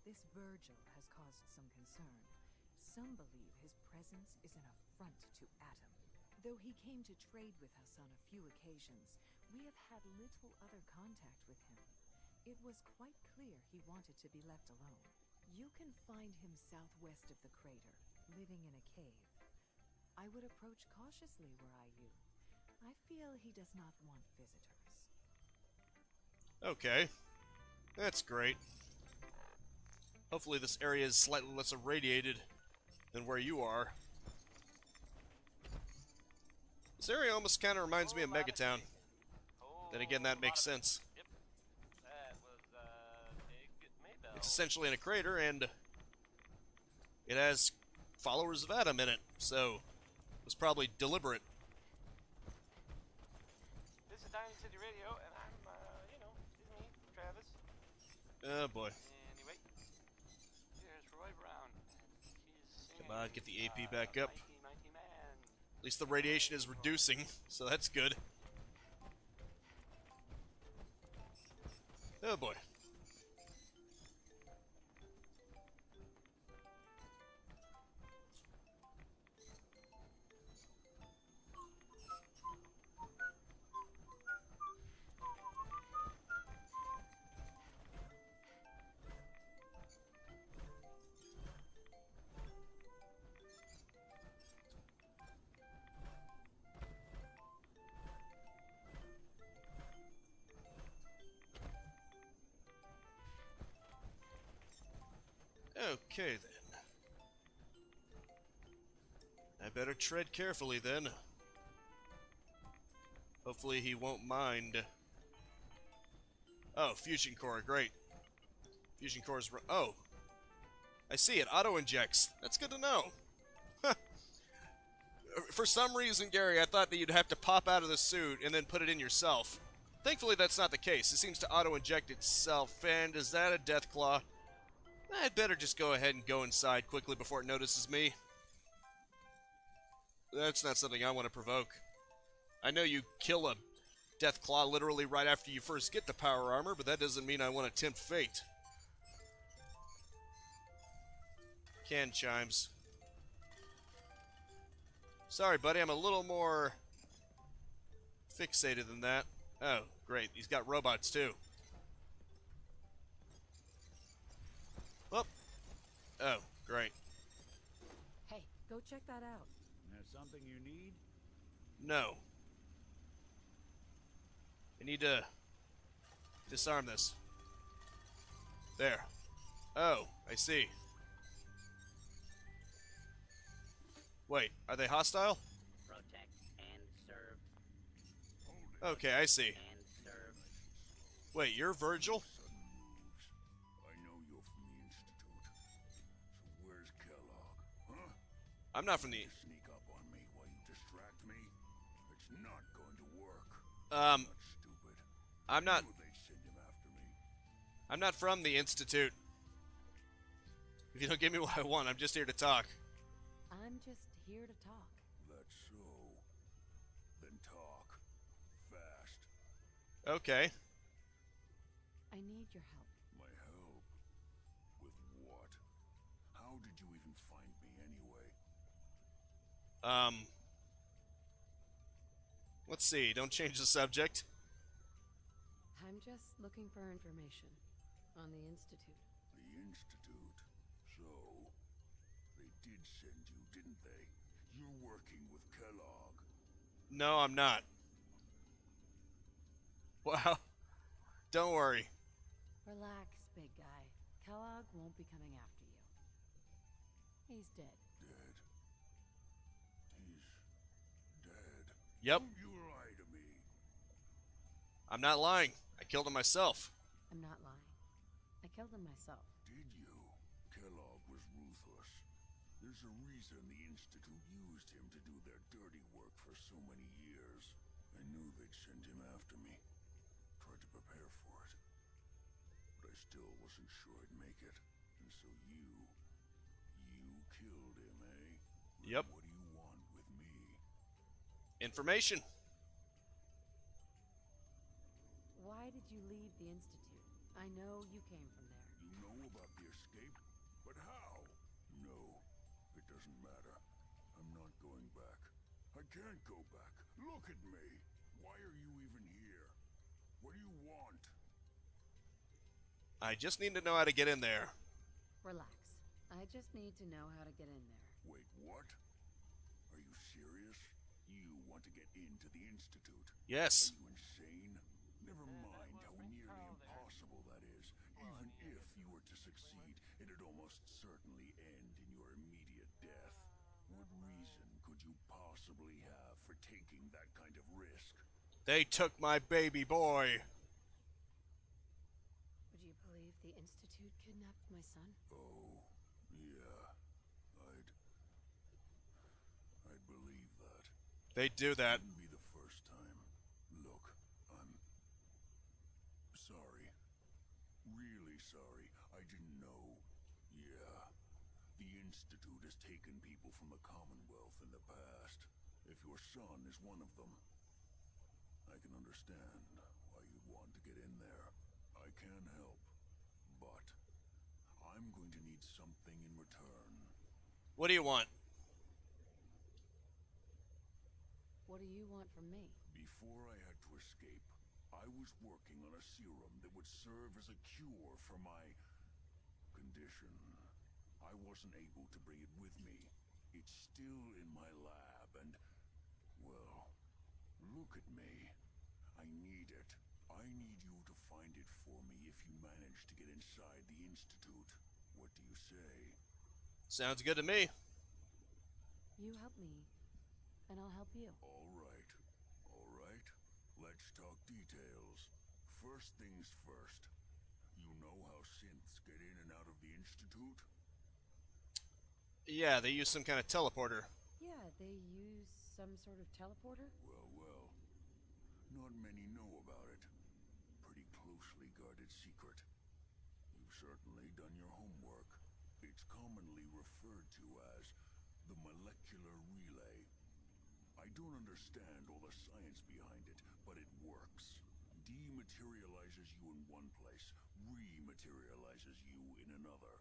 this Virgil has caused some concern. Some believe his presence is an affront to Adam. Though he came to trade with us on a few occasions, we have had little other contact with him. It was quite clear he wanted to be left alone. You can find him southwest of the crater, living in a cave. I would approach cautiously were I you. I feel he does not want visitors. Okay. That's great. Hopefully this area is slightly less irradiated than where you are. This area almost kind of reminds me of Megatown. Then again, that makes sense. Yep. That was Big Maybell. It's essentially in a crater, and it has followers of Adam in it, so it was probably deliberate. This is Dining City Radio, and I'm, you know, this is me, Travis. Oh boy. Anyway, here's Roy Brown. He's Come on, get the AP back up. Mighty Man. At least the radiation is reducing, so that's good. Oh boy. Okay, then. I better tread carefully, then. Hopefully he won't mind. Oh, fusion core, great. Fusion cores... Oh! I see it, auto-injects. That's good to know. For some reason, Gary, I thought that you'd have to pop out of the suit and then put it in yourself. Thankfully, that's not the case. It seems to auto-inject itself. And is that a death claw? I'd better just go ahead and go inside quickly before it notices me. That's not something I want to provoke. I know you kill a death claw literally right after you first get the power armor, but that doesn't mean I want to tempt fate. Can chimes. Sorry, buddy, I'm a little more fixated than that. Oh, great. He's got robots, too. Whoop. Oh, great. Hey, go check that out. There's something you need? No. I need to disarm this. There. Oh, I see. Wait, are they hostile? Protect and serve. Okay, I see. And serve. Wait, you're Virgil? I know you're from the Institute. So where's Kellogg? Huh? I'm not from the... Sneak up on me while you distract me? It's not going to work. Not stupid. I'm not... They'd send him after me. I'm not from the Institute. If you don't give me what I want, I'm just here to talk. I'm just here to talk. That's so. Then talk. Fast. Okay. I need your help. My help? With what? How did you even find me anyway? Let's see. Don't change the subject. I'm just looking for information on the Institute. The Institute? So, they did send you, didn't they? You're working with Kellogg. No, I'm not. Wow. Don't worry. Relax, big guy. Kellogg won't be coming after you. He's dead. Dead? He's dead? Yep. You lie to me. I'm not lying. I killed him myself. I'm not lying. I killed him myself. Did you? Kellogg was ruthless. There's a reason the Institute used him to do their dirty work for so many years. I knew they'd send him after me. Tried to prepare for it. But I still wasn't sure I'd make it. And so you killed him, eh? Yep. What do you want with me? Information. Why did you leave the Institute? I know you came from there. You know about the escape? But how? No, it doesn't matter. I'm not going back. I can't go back. Look at me. Why are you even here? What do you want? I just need to know how to get in there. Relax. I just need to know how to get in there. Wait, what? Are you serious? You want to get into the Institute? Yes. Are you insane? Never mind how nearly impossible that is. Even if you were to succeed, it'd almost certainly end in your immediate death. What reason could you possibly have for taking that kind of risk? They took my baby boy. Would you believe the Institute kidnapped my son? Oh, yeah. I'd believe that. They do that. Wouldn't be the first time. Look, I'm sorry. Really sorry. I didn't know. Yeah. The Institute has taken people from the Commonwealth in the past. If your son is one of them, I can understand why you'd want to get in there. I can help, but I'm going to need something in return. What do you want? What do you want from me? Before I had to escape, I was working on a serum that would serve as a cure for my condition. I wasn't able to bring it with me. It's still in my lab and, well, look at me. I need it. I need you to find it for me if you manage to get inside the Institute. What do you say? Sounds good to me. You help me, and I'll help you. All right. All right. Let's talk details. First things first. You know how synths get in and out of the Institute? Yeah, they use some kind of teleporter. Yeah, they use some sort of teleporter? Well, well. Not many know about it. Pretty closely guarded secret. You've certainly done your homework. It's commonly referred to as the molecular relay. I don't understand all the science behind it, but it works. Dematerializes you in one place, rematerializes you in another.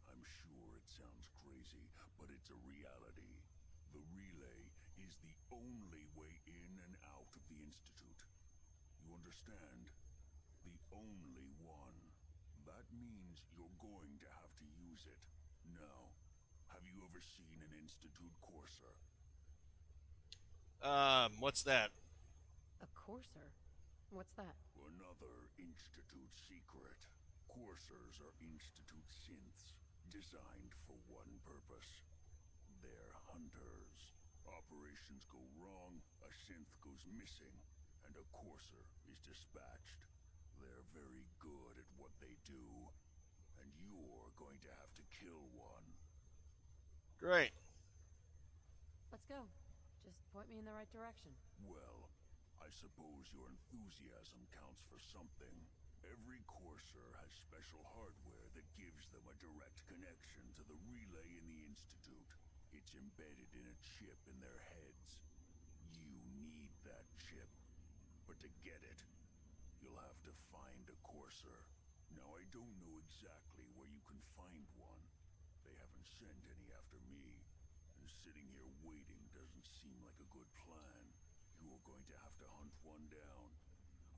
I'm sure it sounds crazy, but it's a reality. The relay is the only way in and out of the Institute. You understand? The only one. That means you're going to have to use it. Now, have you ever seen an Institute courser? What's that? A courser? What's that? Another Institute secret. Coursers are Institute synths, designed for one purpose. They're hunters. Operations go wrong, a synth goes missing, and a courser is dispatched. They're very good at what they do, and you're going to have to kill one. Great. Let's go. Just point me in the right direction. Well, I suppose your enthusiasm counts for something. Every courser has special hardware that gives them a direct connection to the relay in the Institute. It's embedded in a chip in their heads. You need that chip. But to get it, you'll have to find a courser. Now, I don't know exactly where you can find one. They haven't sent any after me. And sitting here waiting doesn't seem like a good plan. You're going to have to hunt one down.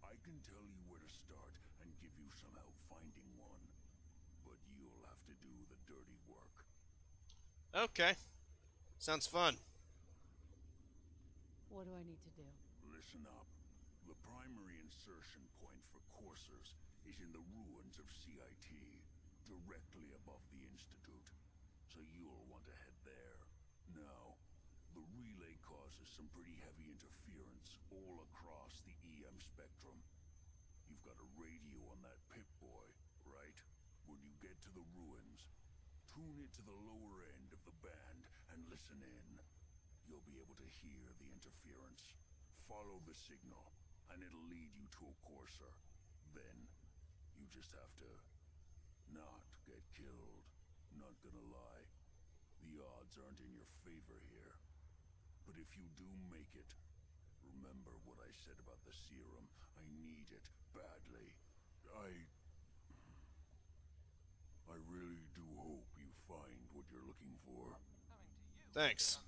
I can tell you where to start and give you some help finding one. But you'll have to do the dirty work. Okay. Sounds fun. What do I need to do? Listen up. The primary insertion point for coursers is in the ruins of CIT, directly above the Institute. So you'll want to head there. Now, the relay causes some pretty heavy interference all across the EM spectrum. You've got a radio on that Pip-Boy, right? When you get to the ruins, tune it to the lower end of the band and listen in. You'll be able to hear the interference. Follow the signal, and it'll lead you to a courser. Then, you just have to not get killed. Not gonna lie, the odds aren't in your favor here. But if you do make it, remember what I said about the serum. I need it badly. I really do hope you find what you're looking for. Thanks.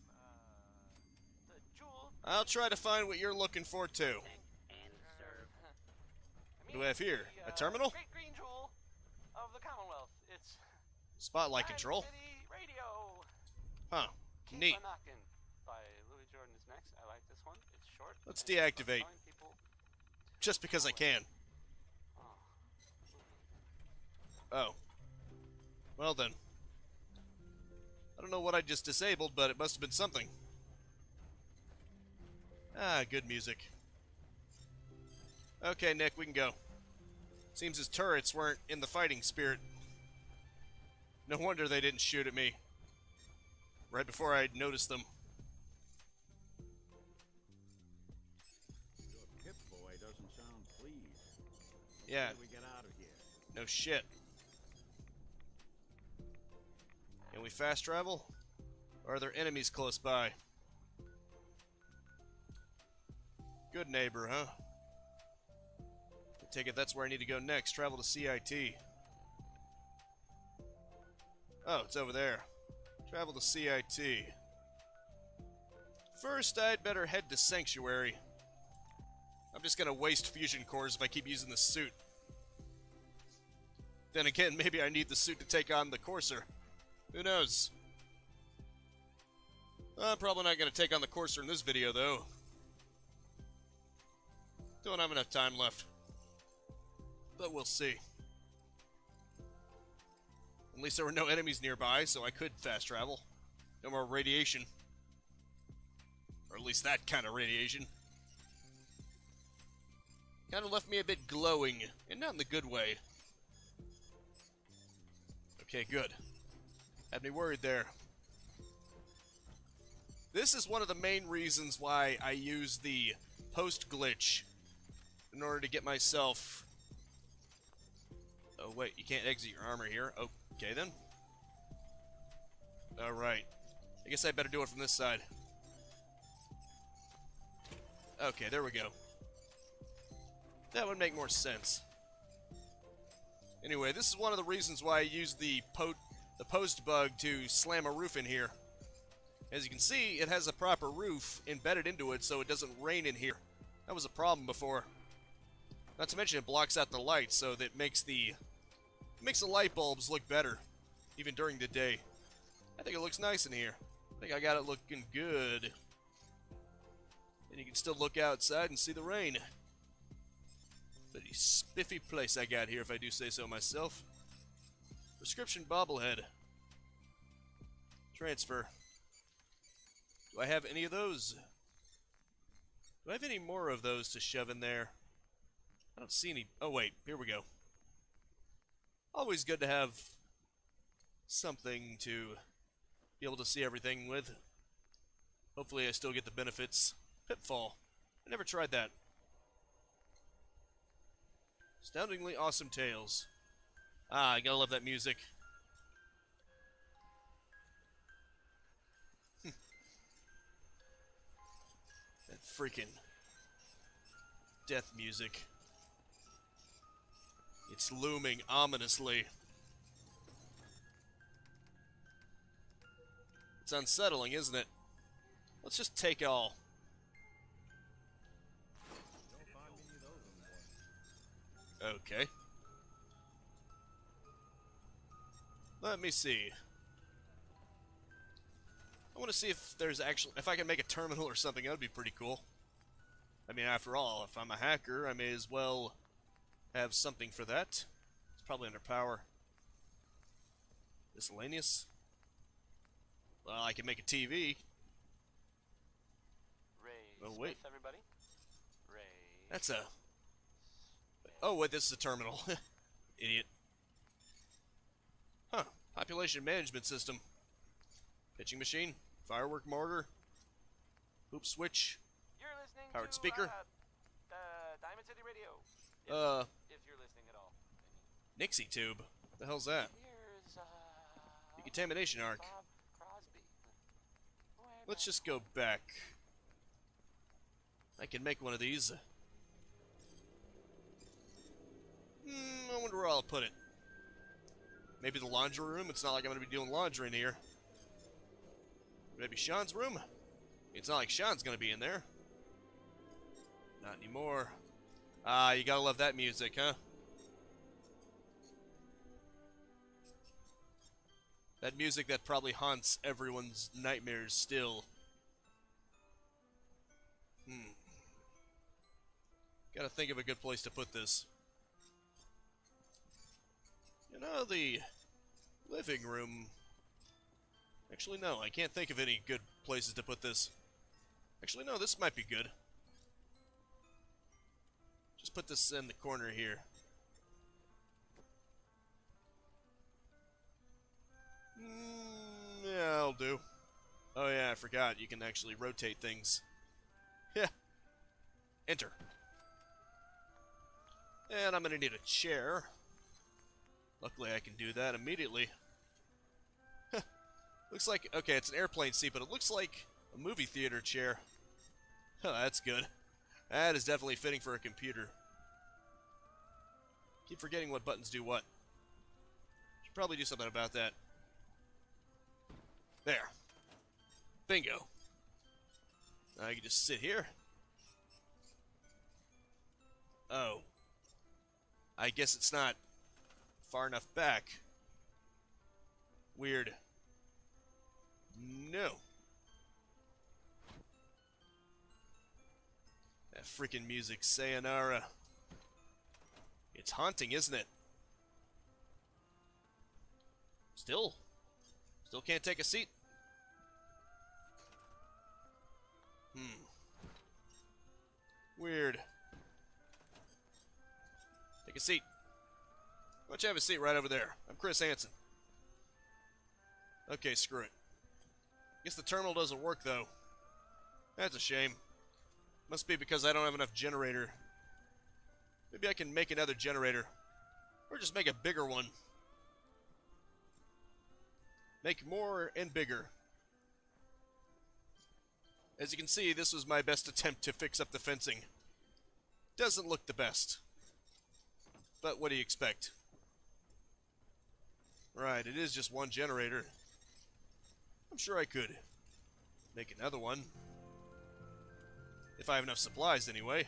The jewel. I'll try to find what you're looking for, too. And serve. What do we have here? A terminal? Great green jewel of the Commonwealth. It's Spotlight control. City Radio. Huh. Keep Neat. a Knockin' by Louis Jordan is next. I like this one. It's short. Let's and it's about deactivate. telling people- Just because I can. Oh. Well then. I don't know what I just disabled, but it must have been something. Ah, good music. Okay, Nick, we can go. Seems his turrets weren't in the fighting spirit. No wonder they didn't shoot at me. Right before I'd noticed them. Your Pip-Boy doesn't sound pleased. Yeah. How do we get out of here? No shit. Can we fast travel? Or are there enemies close by? Good neighbor, huh? I take it that's where I need to go next. Travel to CIT. Oh, it's over there. Travel to CIT. First, I'd better head to Sanctuary. I'm just gonna waste fusion cores if I keep using the suit. Then again, maybe I need the suit to take on the Courser. Who knows? I'm probably not going to take on the Courser in this video, though. Don't have enough time left. But we'll see. At least there were no enemies nearby, so I could fast travel. No more radiation. Or at least that kind of radiation. Kind of left me a bit glowing, and not in the good way. Okay, good. Had me worried there. This is one of the main reasons why I use the post glitch in order to get myself... Oh, wait, you can't exit your armor here. Okay, then. Alright. I guess I better do it from this side. Okay, there we go. That would make more sense. Anyway, this is one of the reasons why I use the post bug to slam a roof in here. As you can see, it has a proper roof embedded into it, so it doesn't rain in here. That was a problem before. Not to mention it blocks out the light, so that makes the light bulbs look better, even during the day. I think it looks nice in here. I think I got it looking good. And you can still look outside and see the rain. Pretty spiffy place I got here, if I do say so myself. Prescription bobblehead. Transfer. Do I have any of those? Do I have any more of those to shove in there? I don't see any. Oh, wait. Here we go. Always good to have something to be able to see everything with. Hopefully I still get the benefits. Pitfall. I never tried that. Astoundingly awesome tales. Ah, I gotta love that music. That freaking death music. It's looming ominously. It's unsettling, isn't it? Let's just take all. Okay. Let me see. I want to see if there's actually... If I can make a terminal or something, that would be pretty cool. I mean, after all, if I'm a hacker, I may as well have something for that. It's probably under power. Miscellaneous. Well, I can make a TV. Ray Oh, wait. Smith, everybody. Ray. That's a... Oh, wait, this is a terminal. Idiot. Huh. Population management system. Pitching machine. Firework mortar. Hoop switch. You're listening Powered to, speaker. Diamond City Radio. If you're listening at all. Nixie tube. What the hell's that? Here's, Decontamination arc. Bob Crosby. Let's just go back. I can make one of these. I wonder where I'll put it. Maybe the laundry room? It's not like I'm going to be doing laundry in here. Maybe Sean's room? It's not like Sean's going to be in there. Not anymore. Ah, you gotta love that music, huh? That music that probably haunts everyone's nightmares still. Gotta think of a good place to put this. You know, the living room... Actually, no, I can't think of any good places to put this. Actually, no, this might be good. Just put this in the corner here. Yeah, I'll do. Oh yeah, I forgot. You can actually rotate things. Yeah. Enter. And I'm gonna need a chair. Luckily I can do that immediately. Looks like, okay, it's an airplane seat, but it looks like a movie theater chair. Oh, that's good. That is definitely fitting for a computer. Keep forgetting what buttons do what. Should probably do something about that. There. Bingo. Now I can just sit here. Oh. I guess it's not far enough back. Weird. No. That freaking music, sayonara. It's haunting, isn't it? Still can't take a seat. Weird. Take a seat. Why don't you have a seat right over there? I'm Chris Hansen. Okay, screw it. Guess the terminal doesn't work, though. That's a shame. Must be because I don't have enough generator. Maybe I can make another generator. Or just make a bigger one. Make more and bigger. As you can see, this was my best attempt to fix up the fencing. Doesn't look the best. But what do you expect? Right, it is just one generator. I'm sure I could make another one. If I have enough supplies, anyway.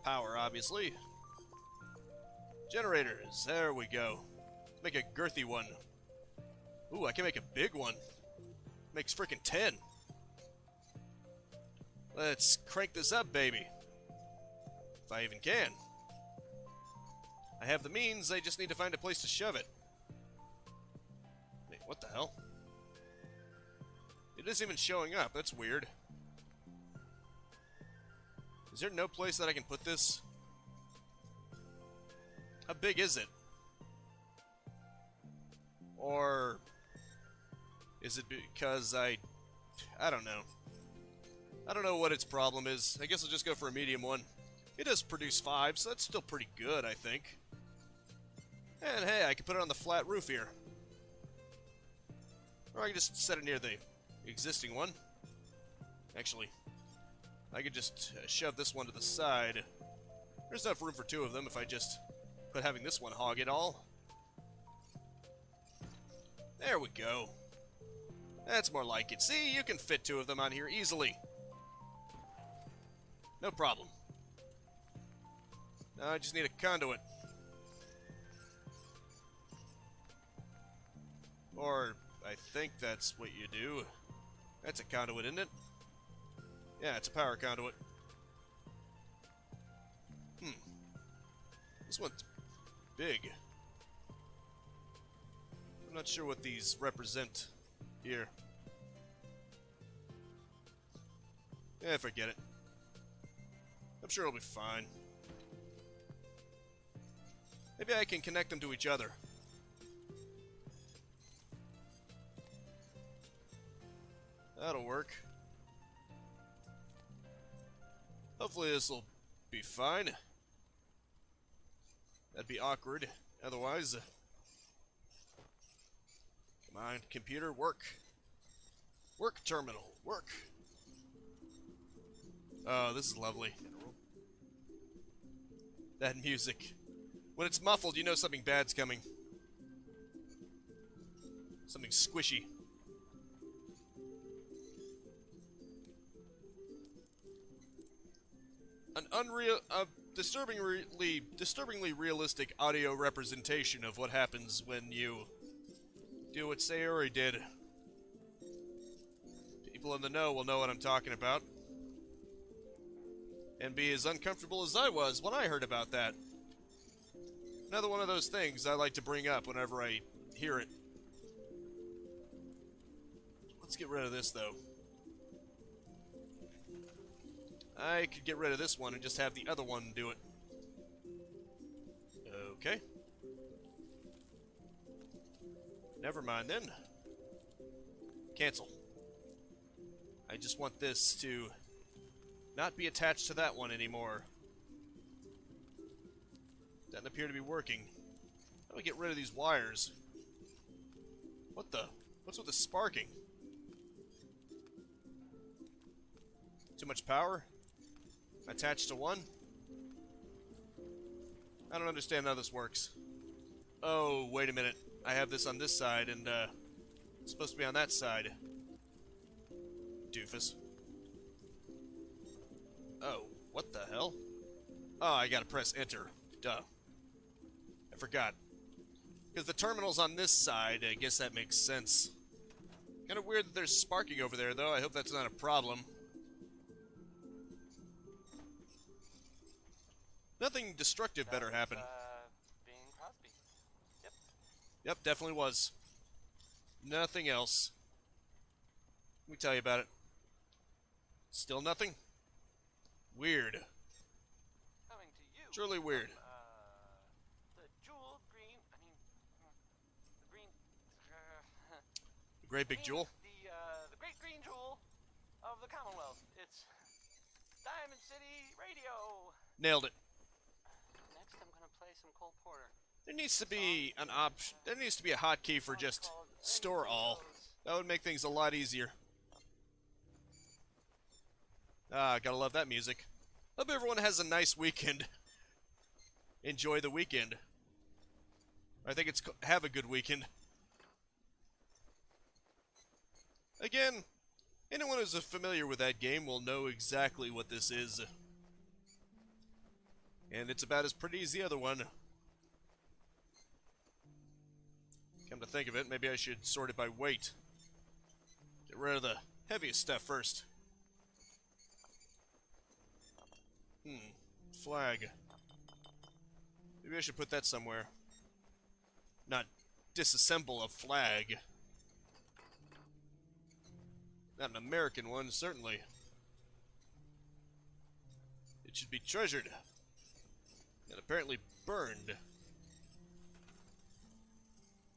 Power, obviously. Generators, there we go. Make a girthy one. Ooh, I can make a big one. Makes frickin' 10. Let's crank this up, baby. If I even can. I have the means, I just need to find a place to shove it. Wait, what the hell? It isn't even showing up, that's weird. Is there no place that I can put this? How big is it? Or is it because I don't know. I don't know what its problem is. I guess I'll just go for a medium one. It does produce 5, so that's still pretty good, I think. And hey, I can put it on the flat roof here. Or I can just set it near the existing one. Actually, I could just shove this one to the side. There's enough room for 2 of them if I just quit having this one hog it all. There we go. That's more like it. See, you can fit 2 of them on here easily. No problem. Now I just need a conduit. Or, I think that's what you do. That's a conduit, isn't it? Yeah, it's a power conduit. This one's big. I'm not sure what these represent here. Yeah, forget it. I'm sure it'll be fine. Maybe I can connect them to each other. That'll work. Hopefully this will be fine. That'd be awkward. Otherwise, come on, computer, work. Work terminal, work. Oh, this is lovely. That music. When it's muffled, you know something bad's coming. Something squishy. An disturbingly realistic audio representation of what happens when you do what Sayori did. People in the know will know what I'm talking about. And be as uncomfortable as I was when I heard about that. Another one of those things I like to bring up whenever I hear it. Let's get rid of this, though. I could get rid of this one and just have the other one do it. Okay. Never mind then. Cancel. I just want this to not be attached to that one anymore. Doesn't appear to be working. How do we get rid of these wires? What the? What's with the sparking? Too much power? Attached to one? I don't understand how this works. Oh, wait a minute. I have this on this side, and, it's supposed to be on that side. Doofus. Oh, what the hell? Oh, I gotta press enter. Duh. I forgot. Because the terminal's on this side, I guess that makes sense. Kinda weird that there's sparking over there, though. I hope that's not a problem. Nothing destructive better happen. Being Crosby. Yep. Yep, definitely was. Nothing else. Let me tell you about it. Still nothing? Weird. Coming to you. Truly weird. The jewel green. I mean, the green. The great big jewel? The great green jewel of the Commonwealth. It's Diamond City Radio. Nailed it. Next, I'm gonna play some Cole Porter. There needs to be an option. There needs to be a hotkey for just store all. That would make things a lot easier. Ah, gotta love that music. Hope everyone has a nice weekend. Enjoy the weekend. I think it's have a good weekend. Again, anyone who's familiar with that game will know exactly what this is. And it's about as pretty as the other one. Come to think of it, maybe I should sort it by weight. Get rid of the heaviest stuff first. Flag. Maybe I should put that somewhere. Not disassemble a flag. Not an American one, certainly. It should be treasured. And apparently burned.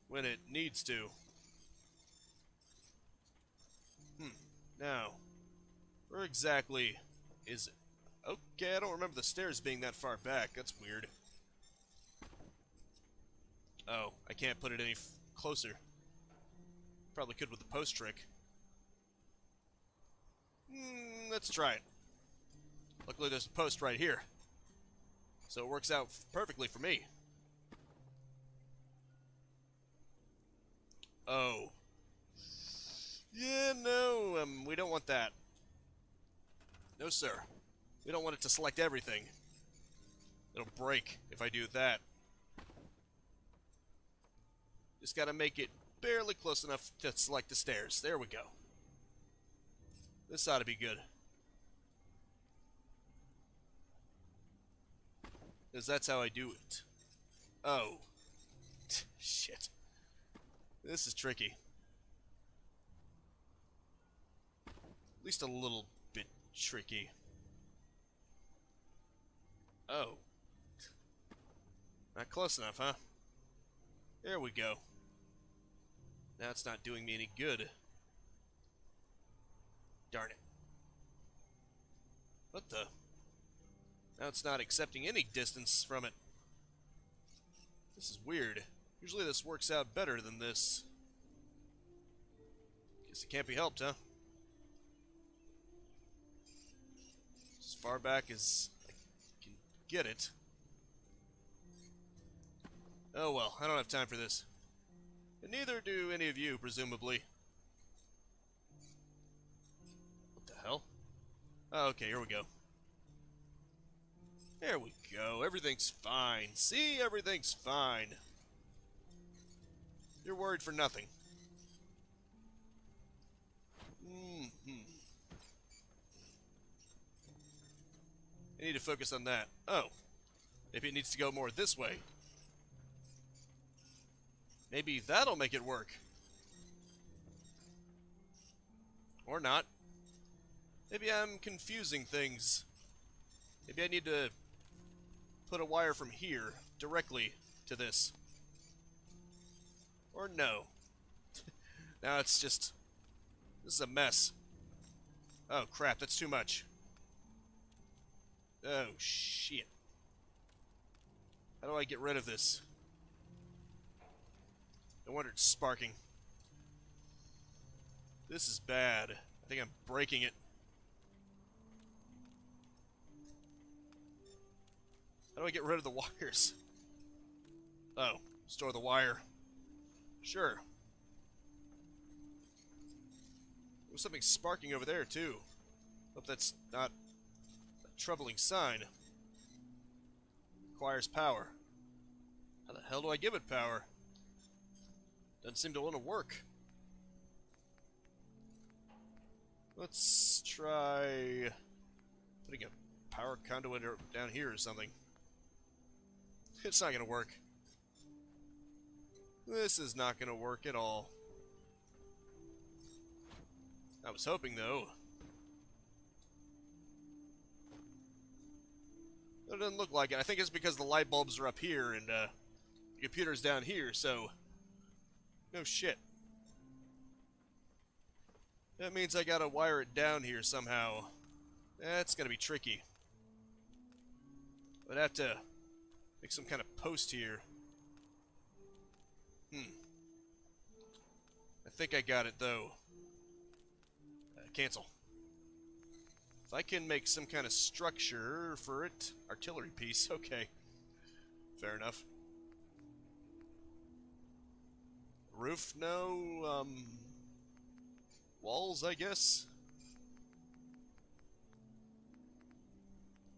When it needs to. Now, where exactly is it? Okay, I don't remember the stairs being that far back. That's weird. Oh, I can't put it any closer. Probably could with the post trick. Let's try it. Luckily there's a post right here. So it works out perfectly for me. Oh. Yeah, no, we don't want that. No, sir. We don't want it to select everything. It'll break if I do that. Just gotta make it barely close enough to select the stairs. There we go. This ought to be good. Because that's how I do it. Oh. Shit. This is tricky. At least a little bit tricky. Oh. Not close enough, huh? There we go. Now it's not doing me any good. Darn it. What the? Now it's not accepting any distance from it. This is weird. Usually this works out better than this. Guess it can't be helped, huh? As far back as I can get it. Oh well, I don't have time for this. And neither do any of you, presumably. What the hell? Oh, okay, here we go. There we go. Everything's fine. See? Everything's fine. You're worried for nothing. I need to focus on that. Oh. Maybe it needs to go more this way. Maybe that'll make it work. Or not. Maybe I'm confusing things. Maybe I need to put a wire from here directly to this. Or no. Now it's just... This is a mess. Oh crap, that's too much. Oh shit. How do I get rid of this? No wonder it's sparking. This is bad. I think I'm breaking it. How do I get rid of the wires? Oh, store the wire. Sure. There's something sparking over there, too. Hope that's not a troubling sign. Requires power. How the hell do I give it power? Doesn't seem to want to work. Let's try putting a power conduit down here or something. It's not going to work. This is not going to work at all. I was hoping, though. It doesn't look like it. I think it's because the light bulbs are up here and the computer's down here, so... No shit. That means I gotta wire it down here somehow. That's gonna be tricky. I'd have to make some kind of post here. I think I got it, though. Cancel. If I can make some kind of structure for it. Artillery piece, okay. Fair enough. Roof, no. Walls, I guess.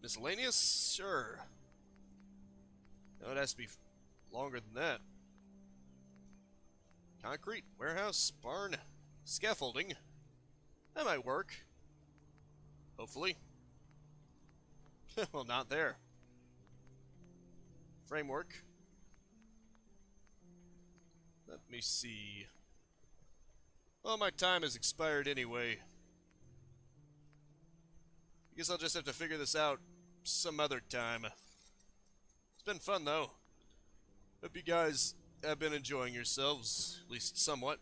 Miscellaneous? Sure. No, it has to be longer than that. Concrete, warehouse, barn, scaffolding. That might work. Hopefully. Well, not there. Framework. Let me see. Well, my time has expired anyway. I guess I'll just have to figure this out some other time. It's been fun, though. Hope you guys have been enjoying yourselves, at least somewhat.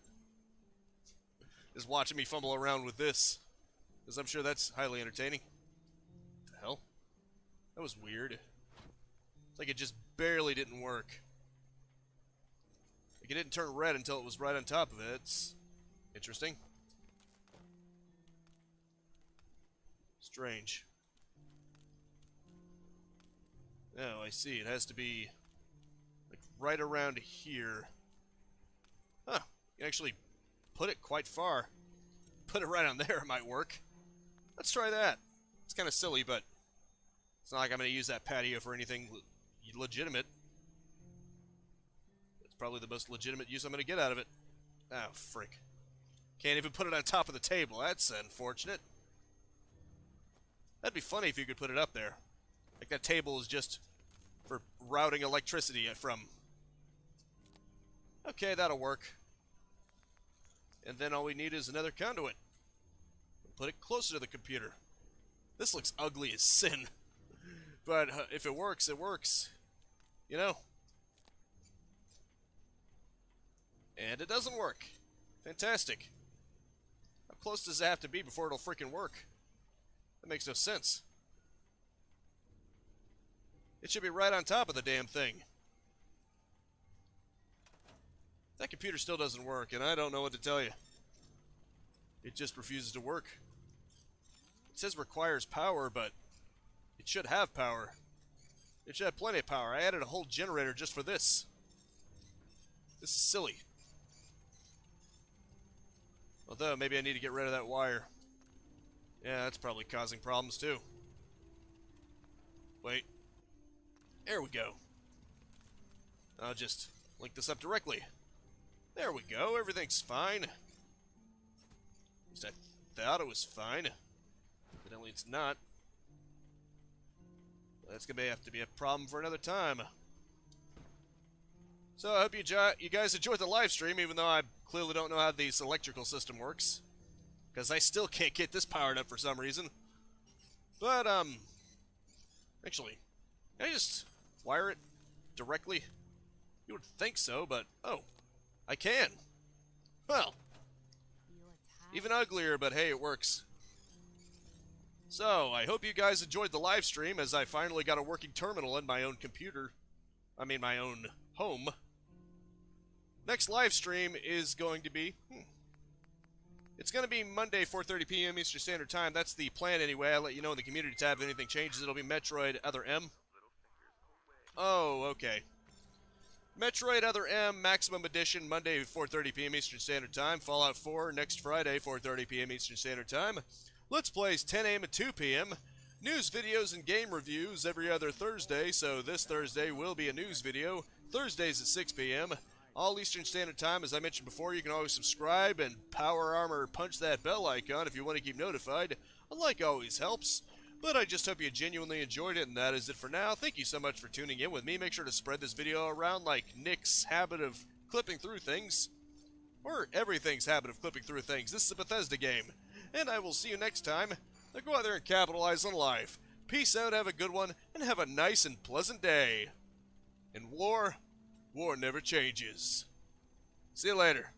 Just watching me fumble around with this, because I'm sure that's highly entertaining. What the hell? That was weird. It's like it just barely didn't work. Like it didn't turn red until it was right on top of it. It's interesting. Strange. Oh, I see. It has to be like right around here. Huh. You can actually put it quite far. Put it right on there, it might work. Let's try that. It's kind of silly, but it's not like I'm going to use that patio for anything legitimate. It's probably the most legitimate use I'm going to get out of it. Oh, frick. Can't even put it on top of the table. That's unfortunate. That'd be funny if you could put it up there. Like that table is just for routing electricity from. Okay, that'll work. And then all we need is another conduit. Put it closer to the computer. This looks ugly as sin. But if it works, it works. You know? And it doesn't work. Fantastic. How close does it have to be before it'll freaking work? That makes no sense. It should be right on top of the damn thing. That computer still doesn't work, and I don't know what to tell you. It just refuses to work. It says requires power, but it should have power. It should have plenty of power. I added a whole generator just for this. This is silly. Although, maybe I need to get rid of that wire. Yeah, that's probably causing problems, too. Wait. There we go. I'll just link this up directly. There we go. Everything's fine. At least I thought it was fine. Evidently it's not. That's going to have to be a problem for another time. So I hope you guys enjoyed the live stream, even though I clearly don't know how this electrical system works. Because I still can't get this powered up for some reason. But, actually, can I just wire it directly? You would think so, but, oh, I can. Well, even uglier, but hey, it works. So, I hope you guys enjoyed the live stream, as I finally got a working terminal in my own computer. I mean, my own home. Next live stream is going to be... It's going to be Monday, 4:30 p.m. Eastern Standard Time. That's the plan anyway. I'll let you know in the community tab if anything changes. It'll be Metroid Other M. Oh, okay. Metroid Other M Maximum Edition, Monday, 4:30 p.m. Eastern Standard Time. Fallout 4 next Friday, 4:30 p.m. Eastern Standard Time. Let's Plays 10 a.m. and 2 p.m. News videos and game reviews every other Thursday, so this Thursday will be a news video. Thursdays at 6 p.m. All Eastern Standard Time. As I mentioned before, you can always subscribe and power armor punch that bell icon if you want to keep notified. A like always helps. But I just hope you genuinely enjoyed it, and that is it for now. Thank you so much for tuning in with me. Make sure to spread this video around like Nick's habit of clipping through things. Or everything's habit of clipping through things. This is a Bethesda game. And I will see you next time. Now go out there and capitalize on life. Peace out, have a good one, and have a nice and pleasant day. In war never changes. See you later.